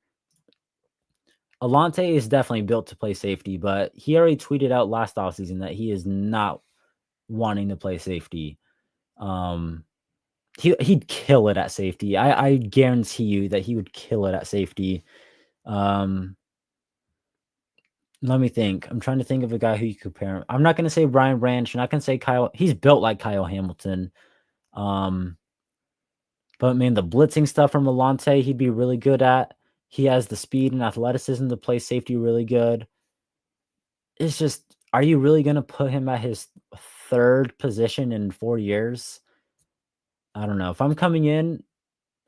Alante is definitely built to play safety, but he already tweeted out last offseason that he is not wanting to play safety. He'd kill it at safety. I guarantee you that he would kill it at safety. Let me think. I'm trying to think of a guy who you compare him. I'm not going to say Brian Branch. I'm not going to say Kyle. He's built like Kyle Hamilton. But man, the blitzing stuff from Alante, he'd be really good at. He has the speed and athleticism to play safety really good. It's just, are you really going to put him at his 3rd position in 4 years? I don't know. If I'm coming in,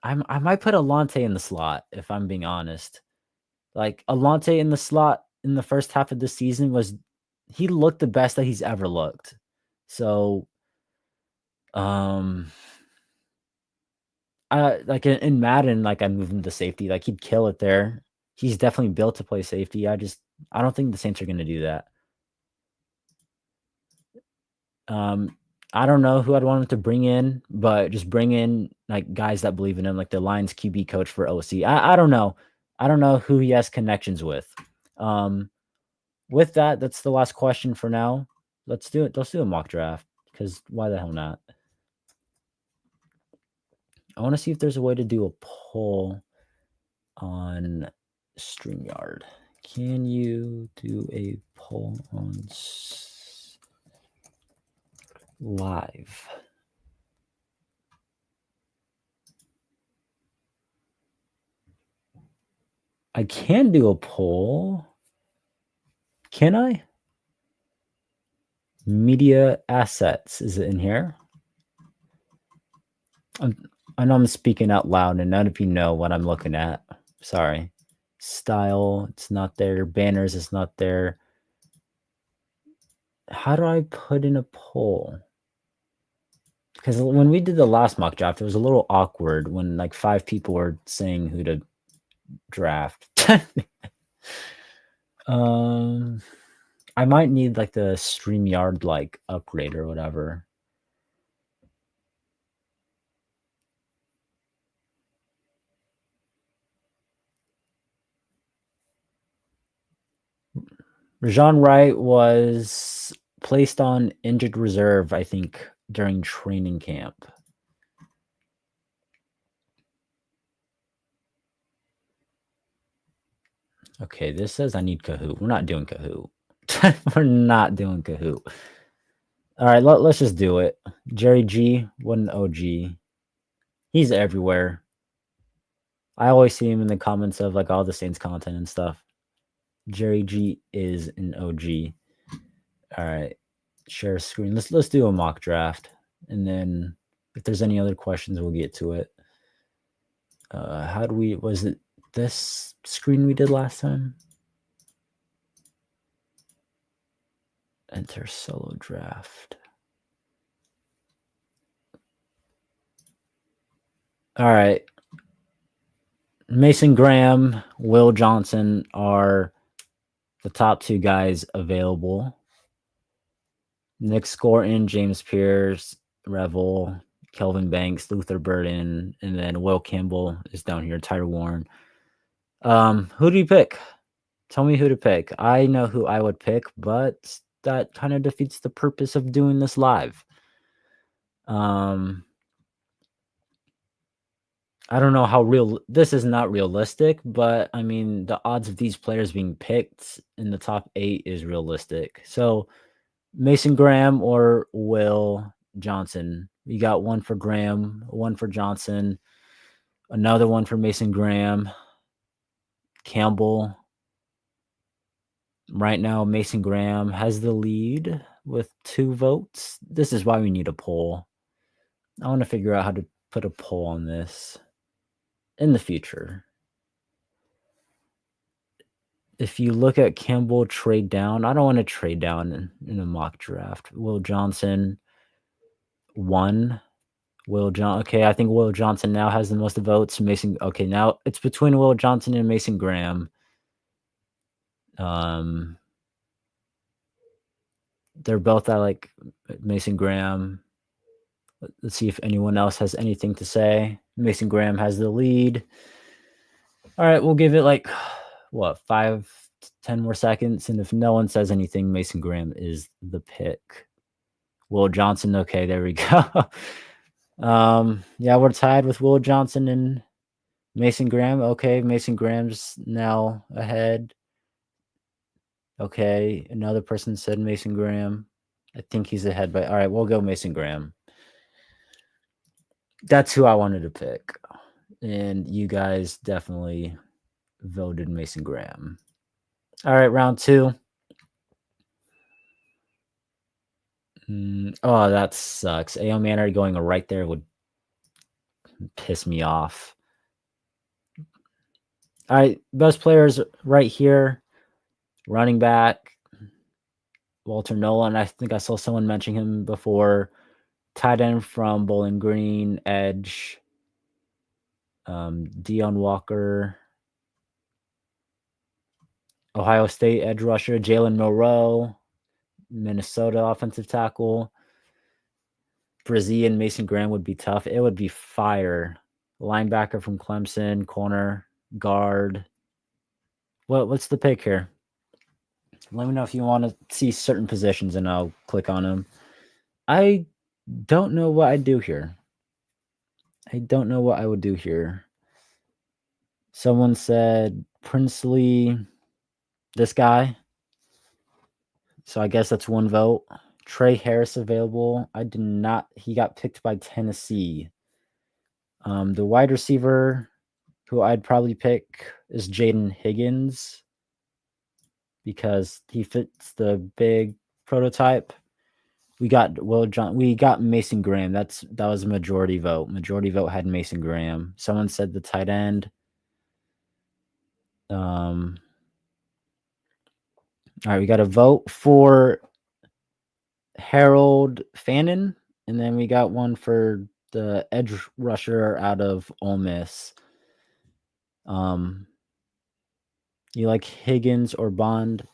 I might put Alante in the slot, if I'm being honest. Like, Alante in the slot in the first half of the season he looked the best that he's ever looked. So, like in Madden, like I moved him to safety, like he'd kill it there. He's definitely built to play safety. I don't think the Saints are going to do that. I don't know who I'd want him to bring in, but just bring in like guys that believe in him, like the Lions QB coach for OC. I don't know. I don't know who he has connections with. With that, that's the last question for now. Let's do it. Let's do a mock draft because why the hell not? I want to see if there's a way to do a poll on StreamYard. Can you do a poll on live? I can do a poll. Can I? Media assets. Is it in here? I know I'm speaking out loud and none of you know what I'm looking at. Sorry. Style, it's not there. Banners, it's not there. How do I put in a poll? Because when we did the last mock draft, it was a little awkward when like 5 people were saying who to draft. I might need like the StreamYard like upgrade or whatever. Rajon Wright was placed on injured reserve, I think, during training camp. Okay, this says I need Kahoot. We're not doing Kahoot. We're not doing Kahoot. All right, let's just do it. Jerry G, what an OG. He's everywhere. I always see him in the comments of like all the Saints content and stuff. Jerry G is an OG. All right, share screen. Let's do a mock draft, and then if there's any other questions, we'll get to it. How do we? Was it this screen we did last time? Enter solo draft. All right. Mason Graham, Will Johnson are the top 2 guys available. Nick Scorton, James Pierce, Revel, Kelvin Banks, Luther Burden, and then Will Campbell is down here, Tyler Warren. Who do you pick? Tell me who to pick. I know who I would pick, but that kind of defeats the purpose of doing this live. I don't know how real this is. Not realistic, but I mean the odds of these players being picked in the top 8 is realistic. So Mason Graham or Will Johnson. We got one for Graham, one for Johnson, another one for Mason Graham, Campbell. Right now, Mason Graham has the lead with 2 votes. This is why we need a poll. I want to figure out how to put a poll on this in the future. If you look at Campbell trade down, I don't want to trade down in a mock draft. Will Johnson 1. Okay, I think Will Johnson now has the most votes. Mason. Okay, now it's between Will Johnson and Mason Graham. They're both at like Mason Graham. Let's see if anyone else has anything to say. Mason Graham has the lead. All right, we'll give it like, what, 5 to 10 more seconds. And if no one says anything, Mason Graham is the pick. Will Johnson, okay, there we go. Yeah, we're tied with Will Johnson and Mason Graham. Okay, Mason Graham's now ahead. Okay, another person said Mason Graham. I think he's ahead, but all right, we'll go Mason Graham. That's who I wanted to pick. And you guys definitely voted Mason Graham. All right, round 2. Oh, that sucks. A.O. Manor going right there would piss me off. All right, best players right here. Running back, Walter Nolan. I think I saw someone mention him before. Tight end from Bowling Green, edge. Deion Walker. Ohio State edge rusher, Jalen Moreau. Minnesota offensive tackle. Brazil and Mason Graham would be tough. It would be fire. Linebacker from Clemson, corner, guard. What's the pick here? Let me know if you want to see certain positions and I'll click on them. I don't know what I'd do here. I don't know what I would do here. Someone said Princely, this guy. So I guess that's 1 vote. Trey Harris available. I did not. He got picked by Tennessee. The wide receiver who I'd probably pick is Jaden Higgins because he fits the big prototype. We got Mason Graham. That was a majority vote. Majority vote had Mason Graham. Someone said the tight end. All right, we got a vote for Harold Fannin, and then we got one for the edge rusher out of Ole Miss. You like Higgins or Bond?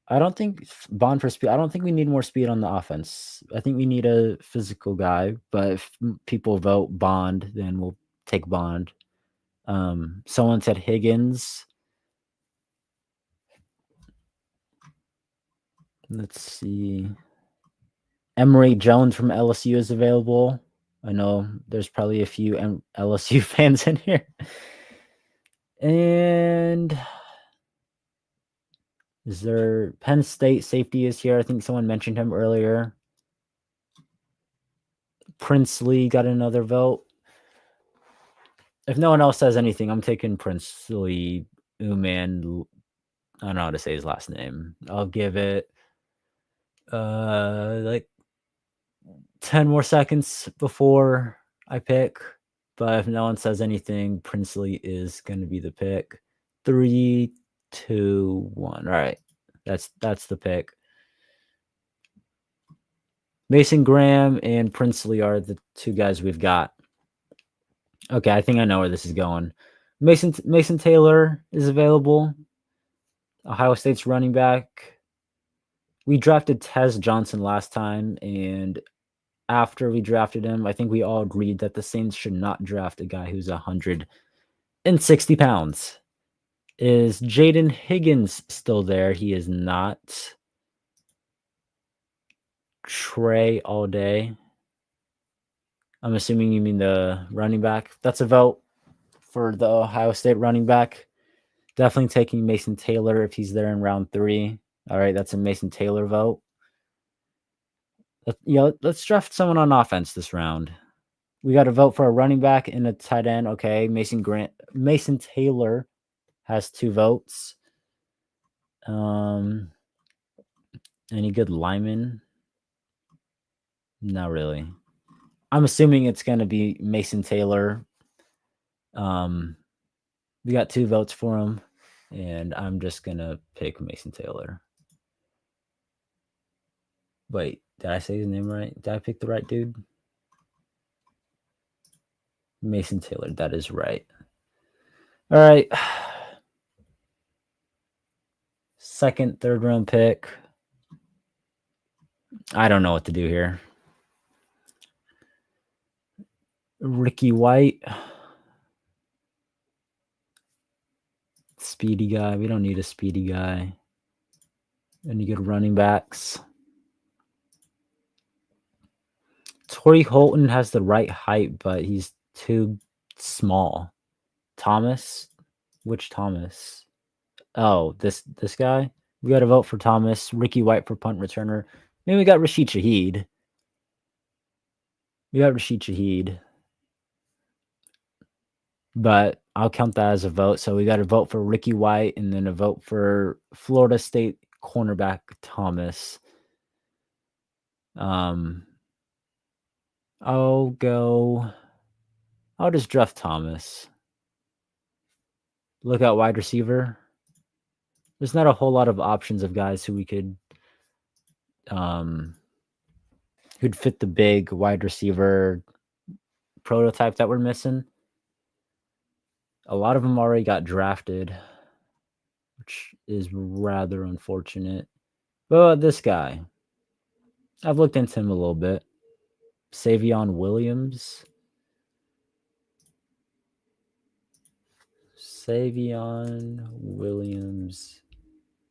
I don't think Bond for speed. I don't think we need more speed on the offense. I think we need a physical guy. But if people vote Bond, then we'll take Bond. Someone said Higgins. Let's see. Emory Jones from LSU is available. I know there's probably a few LSU fans in here. And is there Penn State safety is here? I think someone mentioned him earlier. Princely got another vote. If no one else says anything, I'm taking Princely Uman. I don't know how to say his last name. I'll give it like 10 more seconds before I pick. But if no one says anything, Princely is going to be the pick. 3, 2, 1. All right. That's the pick. Mason Graham and Princely are the two guys we've got. Okay, I think I know where this is going. Mason Taylor is available. Ohio State's running back. We drafted Tez Johnson last time, and after we drafted him, I think we all agreed that the Saints should not draft a guy who's 160 pounds. Is Jaden Higgins still there? He is not. Trey all day. I'm assuming you mean the running back. That's a vote for the Ohio State running back. Definitely taking Mason Taylor if he's there in round 3. All right, that's a Mason Taylor vote. Let's draft someone on offense this round. We got to vote for a running back and a tight end. Okay, Mason Taylor has 2 votes. Any good linemen? Not really. I'm assuming it's going to be Mason Taylor. We got 2 votes for him, and I'm just going to pick Mason Taylor. Wait, did I say his name right? Did I pick the right dude? Mason Taylor, that is right. All right. Second, third round pick. I don't know what to do here. Ricky White. Speedy guy. We don't need a speedy guy. Any good running backs? Torrey Holton has the right height, but he's too small. Thomas? Which Thomas? Oh, this guy? We got to vote for Thomas. Ricky White for punt returner. Maybe we got Rashid Shaheed. But I'll count that as a vote. So we got to vote for Ricky White and then a vote for Florida State cornerback Thomas. I'll just draft Thomas. Look out wide receiver. There's not a whole lot of options of guys who we could who'd fit the big wide receiver prototype that we're missing. A lot of them already got drafted, which is rather unfortunate. But this guy, I've looked into him a little bit. Savion Williams.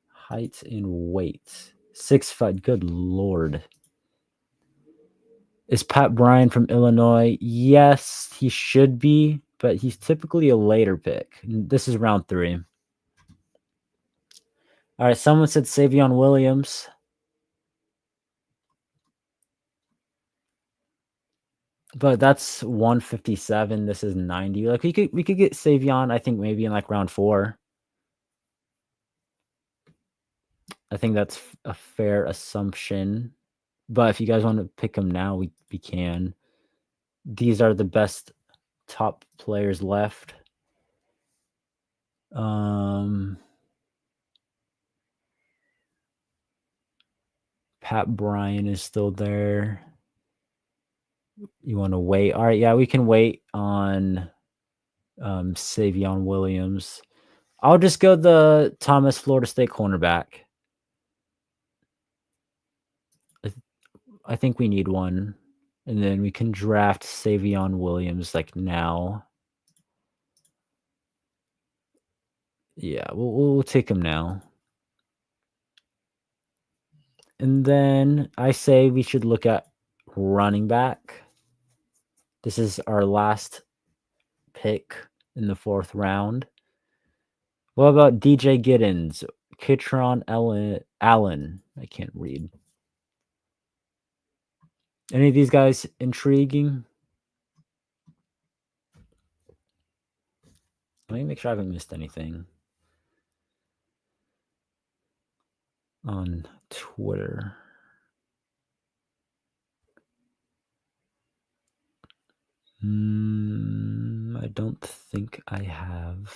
Height and weight. 6'5". Good Lord. Is Pat Bryant from Illinois? Yes, he should be, but he's typically a later pick. This is round 3. All right, someone said Savion Williams. But that's 157. This is 90. Like we could get Savion, I think maybe in like round 4. I think that's a fair assumption. But if you guys want to pick him now, we can. These are the best top players left. Pat Bryant is still there. You want to wait? All right, yeah, we can wait on Savion Williams. I'll just go the Thomas Florida State cornerback. I think we need one. And then we can draft Savion Williams like now. Yeah, we'll take him now. And then I say we should look at running back. This is our last pick in the 4th round. What about DJ Giddens? Kitron Allen. I can't read. Any of these guys intriguing? Let me make sure I haven't missed anything on Twitter. I don't think I have.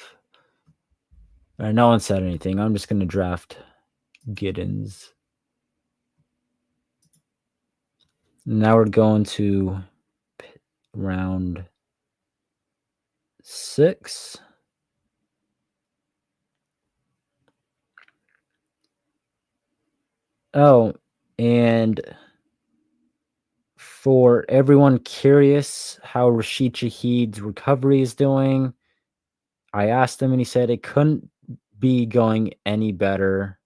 All right, no one said anything. I'm just going to draft Giddens. Now we're going to round 6. Oh, and for everyone curious how Rashid Shaheed's recovery is doing, I asked him and he said it couldn't be going any better.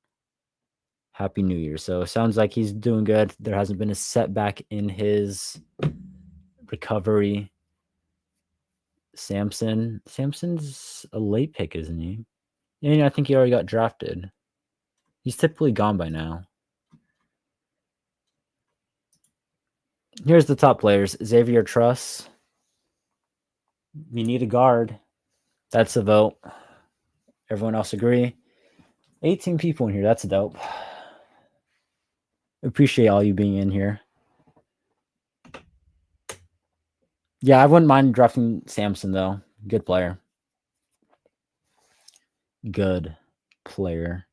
Happy New Year. So it sounds like he's doing good. There hasn't been a setback in his recovery. Samson's a late pick, isn't he? Yeah, I think he already got drafted. He's typically gone by now. Here's the top players. Xavier Truss. We need a guard. That's a vote. Everyone else agree? 18 people in here. That's dope. Appreciate all you being in here. Yeah, I wouldn't mind drafting Samson, though. Good player. Good player.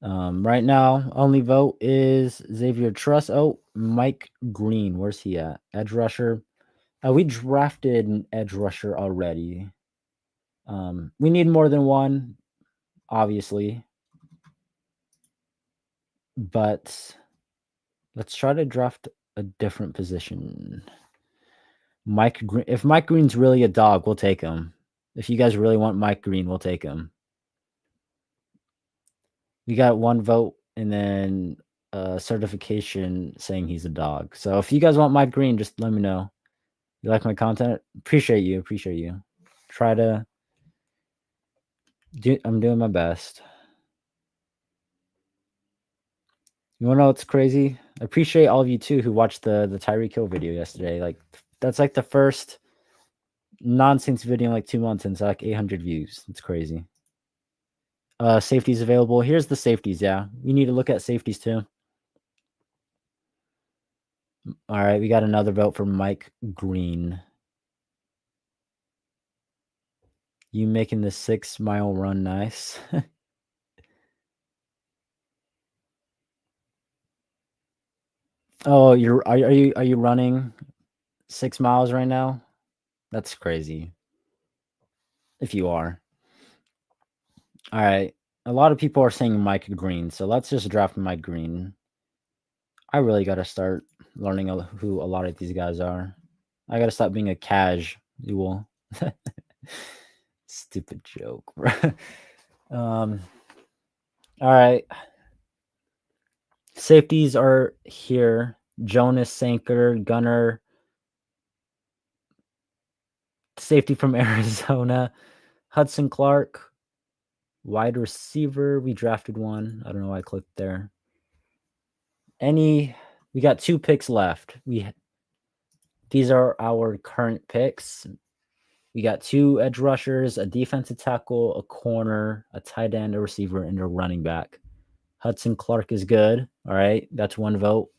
Right now, only vote is Xavier Truss. Oh, Mike Green. Where's he at? Edge rusher. We drafted an edge rusher already. We need more than one, obviously. But let's try to draft a different position. Mike Green. If Mike Green's really a dog, we'll take him. If you guys really want Mike Green, we'll take him. We got one vote and then a certification saying he's a dog. So if you guys want Mike Green, just let me know. You like my content? Appreciate you. Try to do. I'm doing my best. You wanna know what's crazy? I appreciate all of you too who watched the Tyreek Hill video yesterday. Like that's like the first nonsense video in like 2 months and it's like 800 views. It's crazy. Safeties available. Here's the safeties. Yeah, we need to look at safeties too. All right, we got another vote for Mike Green. You making the 6-mile run nice. Oh, are you running 6 miles right now? That's crazy. If you are. All right. A lot of people are saying Mike Green, so let's just draft Mike Green. I really got to start learning who a lot of these guys are. I got to stop being a casual. Stupid joke, bro. All right. Safeties are here. Jonas Sanker, Gunner. Safety from Arizona. Hudson Clark. Wide receiver. We drafted one. I don't know why I clicked there. We got 2 picks left. These are our current picks. We got 2 edge rushers, a defensive tackle, a corner, a tight end, a receiver, and a running back. Hudson Clark is good. All right. That's 1 vote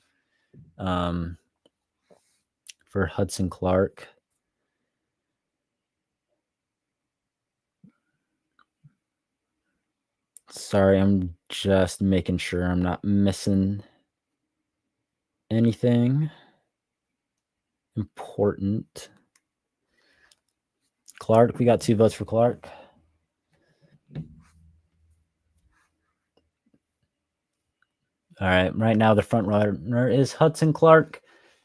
for Hudson Clark. Sorry, I'm just making sure I'm not missing anything important. Clark, we got 2 votes for Clark. All right. Right now, the front runner is Hudson Clark,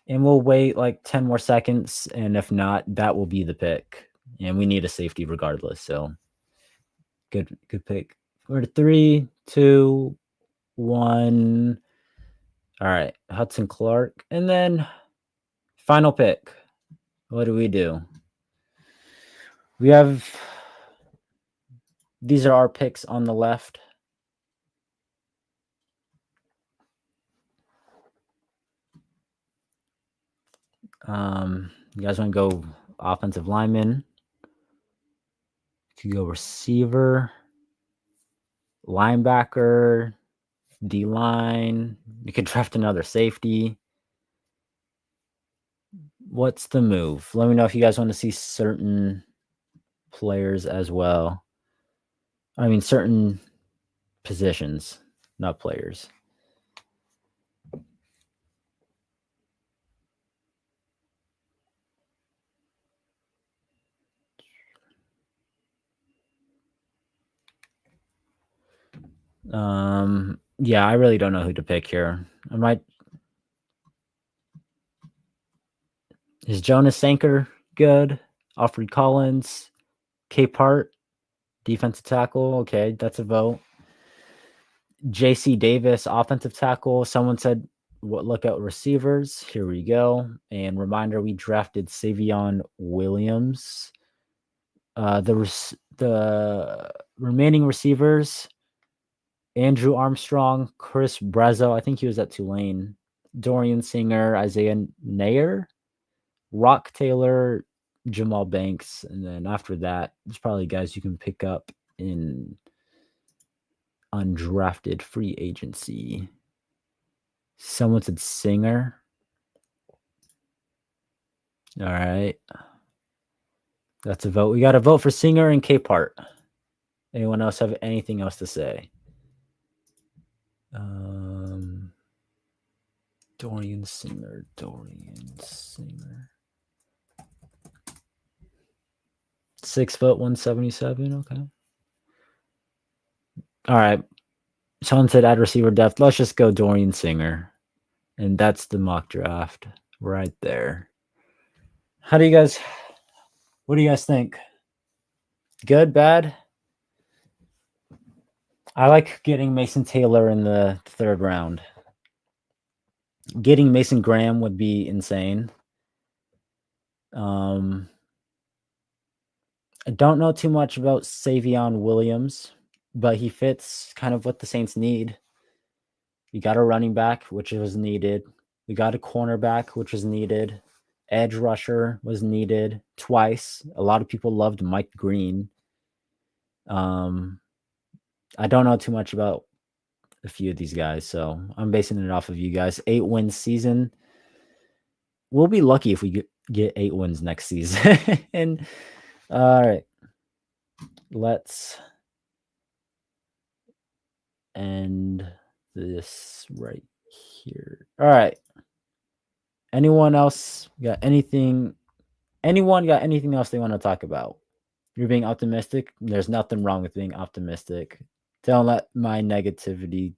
and we'll wait like 10 more seconds. And if not, that will be the pick. And we need a safety regardless. So good pick. We're 3, 2, 1. All right. Hudson Clark. And then final pick. What do? We have these are our picks on the left. You guys want to go offensive lineman? Could go receiver, linebacker, D line. You could draft another safety. What's the move? Let me know if you guys want to see certain players as well. I mean, certain positions, not players. Yeah, I really don't know who to pick here. I might Is Jonas Sanker good? Alfred Collins, Capehart, defensive tackle. Okay, that's a vote. JC Davis, offensive tackle. Someone said, "What look at receivers?" Here we go. And reminder: we drafted Savion Williams. The remaining receivers: Andrew Armstrong, Chris Brazo. I think he was at Tulane. Dorian Singer, Isaiah Nair, Rock Taylor, Jamal Banks, and then after that, there's probably guys you can pick up in undrafted free agency. Someone said Singer. All right. That's a vote. We got to vote for Singer and Capehart. Anyone else have anything else to say? Dorian Singer. 6 foot 177. Okay. All right. Someone said add receiver depth. Let's just go Dorian Singer. And that's the mock draft right there. What do you guys think? Good, bad? I like getting Mason Taylor in the 3rd round. Getting Mason Graham would be insane. I don't know too much about Savion Williams, but he fits kind of what the Saints need. We got a running back, which was needed. We got a cornerback, which was needed. Edge rusher was needed twice. A lot of people loved Mike Green. I don't know too much about a few of these guys, so I'm basing it off of you guys. 8-win season. We'll be lucky if we get 8 wins next season. And all right, let's end this right here. All right. Anyone else got anything? Anyone got anything else they want to talk about? You're being optimistic. There's nothing wrong with being optimistic. Don't let my negativity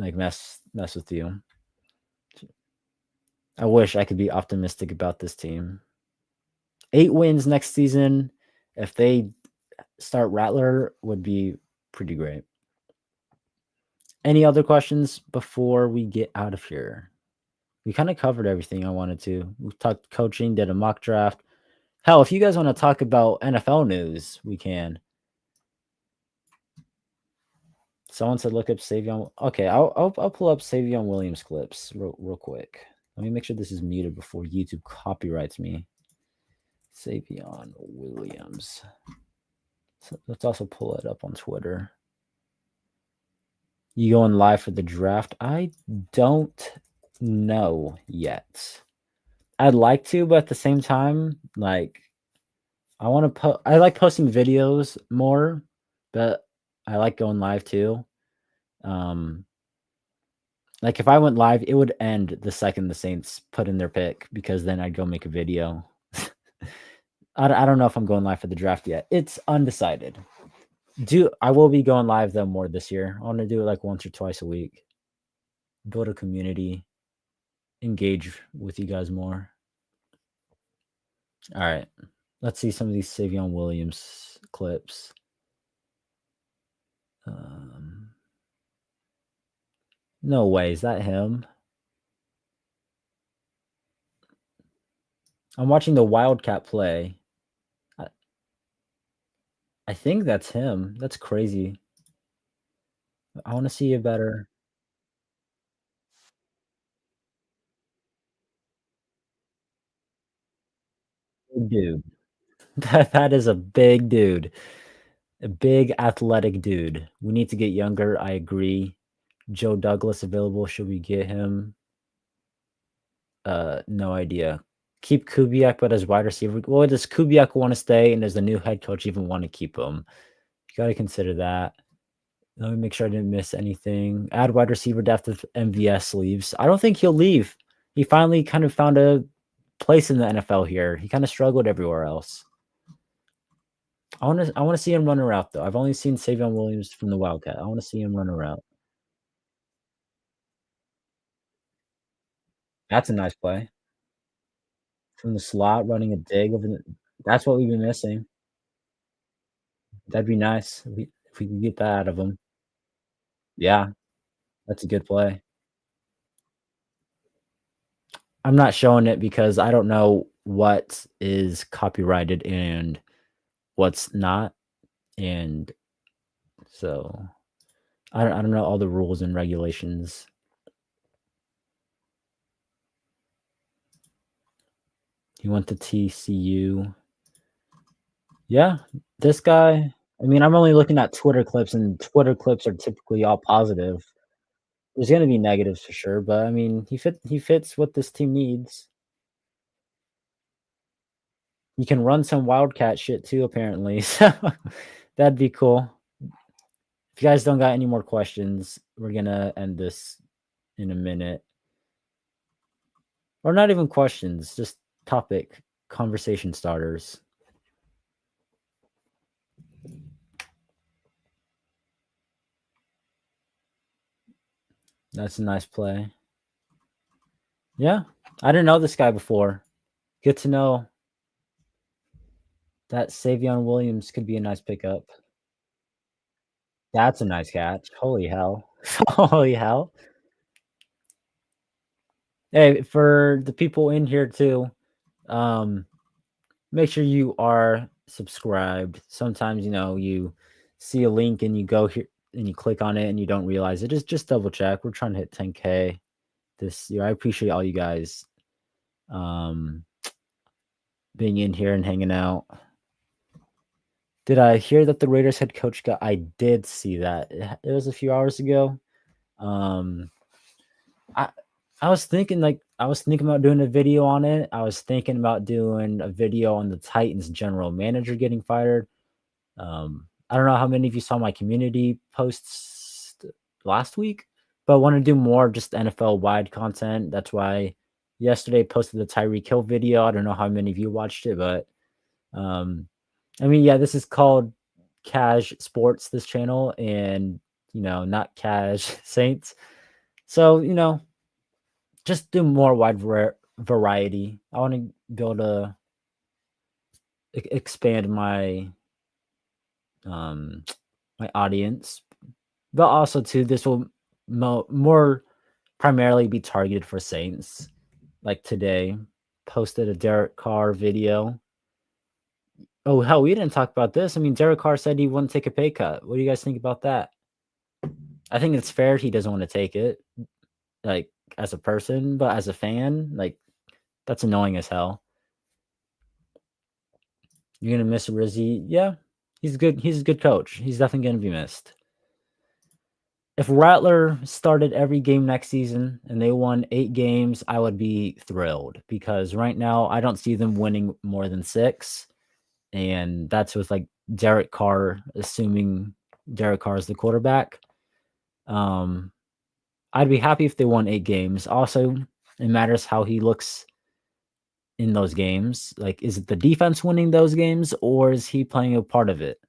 mess with you. I wish I could be optimistic about this team. 8 wins next season. If they start Rattler, would be pretty great. Any other questions before we get out of here? We kind of covered everything I wanted to. We talked coaching, did a mock draft. Hell, if you guys want to talk about NFL news, we can. Someone said look up Savion. Okay, I'll pull up Savion Williams clips real quick. Let me make sure this is muted before YouTube copyrights me. Savion Williams. So let's also pull it up on Twitter. You going live for the draft? I don't know yet. I'd like to, but at the same time, like I want to I like posting videos more, but I like going live too. Like if I went live, it would end the second the Saints put in their pick because then I'd go make a video. I don't know if I'm going live for the draft yet. It's undecided. I will be going live though more this year. I want to do it like once or twice a week. Build a community, engage with you guys more. All right. Let's see some of these Savion Williams clips. No way. Is that him? I'm watching the Wildcat play. I think that's him. That's crazy. I want to see a better. Dude. That is a big dude, a big athletic dude. We need to get younger, I agree. Joe Douglas available, should we get him? No idea. Keep Kubiak, but as wide receiver. Well, does Kubiak want to stay, and does the new head coach even want to keep him? You got to consider that. Let me make sure I didn't miss anything. Add wide receiver depth if MVS leaves. I don't think he'll leave. He finally kind of found a place in the NFL here. He kind of struggled everywhere else. I want to see him run a route though. I've only seen Savion Williams from the Wildcat. I want to see him run a route. That's a nice play. From the slot, running a dig over the that's what we've been missing. That'd be nice if we can get that out of him. Yeah, that's a good play. I'm not showing it because I don't know what is copyrighted and what's not, and so I don't know all the rules and regulations. He went to TCU. Yeah, this guy I mean, I'm only looking at Twitter clips, and Twitter clips are typically all positive. There's gonna be negatives for sure, but I mean, he fits what this team needs. You can run some wildcat shit too, apparently, so that'd be cool. If you guys don't got any more questions, we're gonna end this in a minute. Or not even questions, just topic conversation starters. That's a nice play. Yeah, I didn't know this guy before. Good to know that Savion Williams could be a nice pickup. That's a nice catch. Holy hell. Holy hell. Hey, for the people in here too, um, make sure you are subscribed. Sometimes, you see a link and you go here and you click on it and you don't realize it. Just double check. We're trying to hit 10K this year. I appreciate all you guys um being in here and hanging out. Did I hear that the Raiders head coach got I did see that. It was a few hours ago. Um I I was thinking about doing a video on it. I was thinking about doing a video on the Titans general manager getting fired. I don't know how many of you saw my community posts last week, but I want to do more just NFL wide content. That's why yesterday posted the Tyreek Hill video. I don't know how many of you watched it, but um, I mean, yeah, this is called Cash Sports, this channel, and not Cash Saints. So just do more wide variety. I want to be able to expand um my audience, but also too this will more primarily be targeted for Saints. Like today, posted a Derek Carr video. Oh hell, we didn't talk about this. I mean, Derek Carr said he wouldn't take a pay cut. What do you guys think about that? I think it's fair he doesn't want to take it, like as a person, but as a fan, like that's annoying as hell. You're gonna miss Rizzy. Yeah, he's good. He's a good coach. He's definitely gonna be missed. If Rattler started every game next season and they won 8 games, I would be thrilled because right now I don't see them winning more than 6. And that's with like Derek Carr, assuming Derek Carr is the quarterback. Um, I'd be happy if they won 8 games. Also, it matters how he looks in those games. Like, is it the defense winning those games or is he playing a part of it?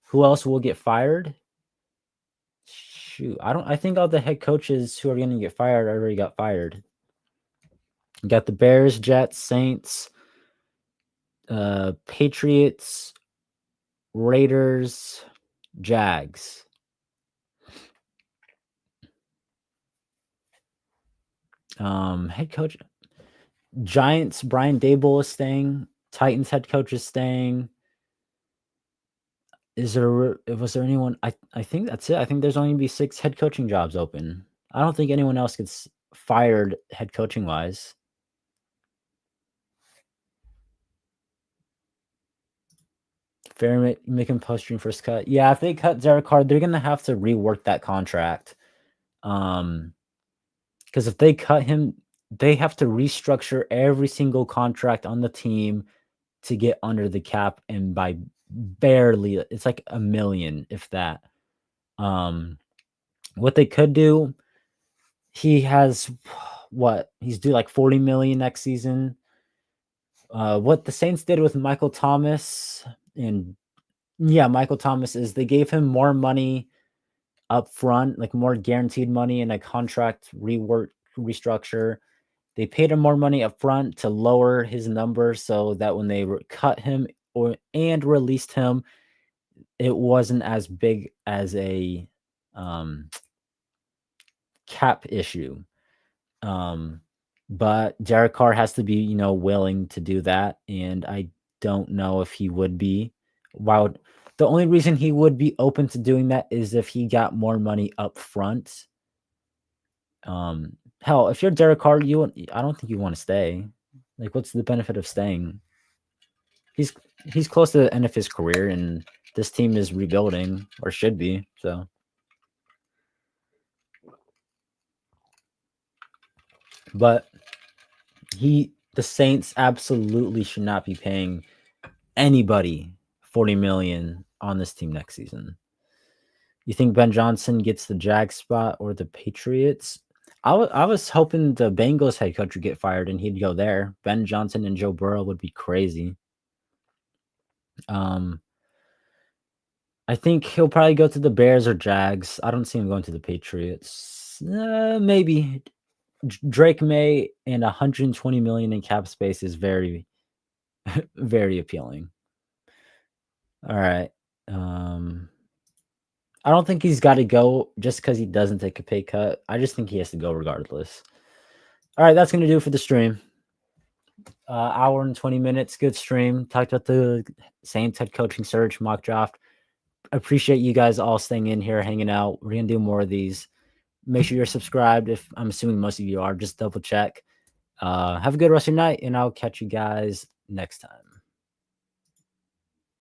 Who else will get fired? Shoot, I think all the head coaches who are going to get fired already got fired. You got the Bears, Jets, Saints, Patriots, Raiders, Jags. Head coach Giants, Brian Dable is staying. Titans head coach is staying. Was there anyone? I think that's it. I think there's only gonna be 6 head coaching jobs open. I don't think anyone else gets fired head coaching wise. Fair making post-stream first cut. Yeah, if they cut Derek Carr, they're gonna have to rework that contract. Because if they cut him, they have to restructure every single contract on the team to get under the cap, and by barely, it's like $1 million, if that. What they could do, he has what? He's due like $40 million next season. What the Saints did with Michael Thomas, and yeah, Michael Thomas, is they gave him more money up front, like more guaranteed money in a contract restructure. They paid him more money up front to lower his number so that when they cut him and released him, it wasn't as big as a cap issue. But Derek Carr has to be, willing to do that, and I don't know if he would be. While the only reason he would be open to doing that is if he got more money up front. Hell, if you're Derek Carr, I don't think you want to stay. Like, what's the benefit of staying? He's close to the end of his career, and this team is rebuilding, or should be. So, but the Saints absolutely should not be paying anybody $40 million on this team next season. You think Ben Johnson gets the Jags spot or the Patriots? I was hoping the Bengals head coach would get fired and he'd go there. Ben Johnson and Joe Burrow would be crazy. I think he'll probably go to the Bears or Jags. I don't see him going to the Patriots. Maybe Drake May and $120 million in cap space is very, very appealing. All right. I don't think he's got to go just because he doesn't take a pay cut. I just think he has to go regardless. All right, that's going to do it for the stream. Hour and 20 minutes. Good stream. Talked about the Saints head coaching search, mock draft. Appreciate you guys all staying in here, hanging out. We're going to do more of these. Make sure you're subscribed. If I'm assuming most of you are, just double check. Have a good rest of your night, and I'll catch you guys next time.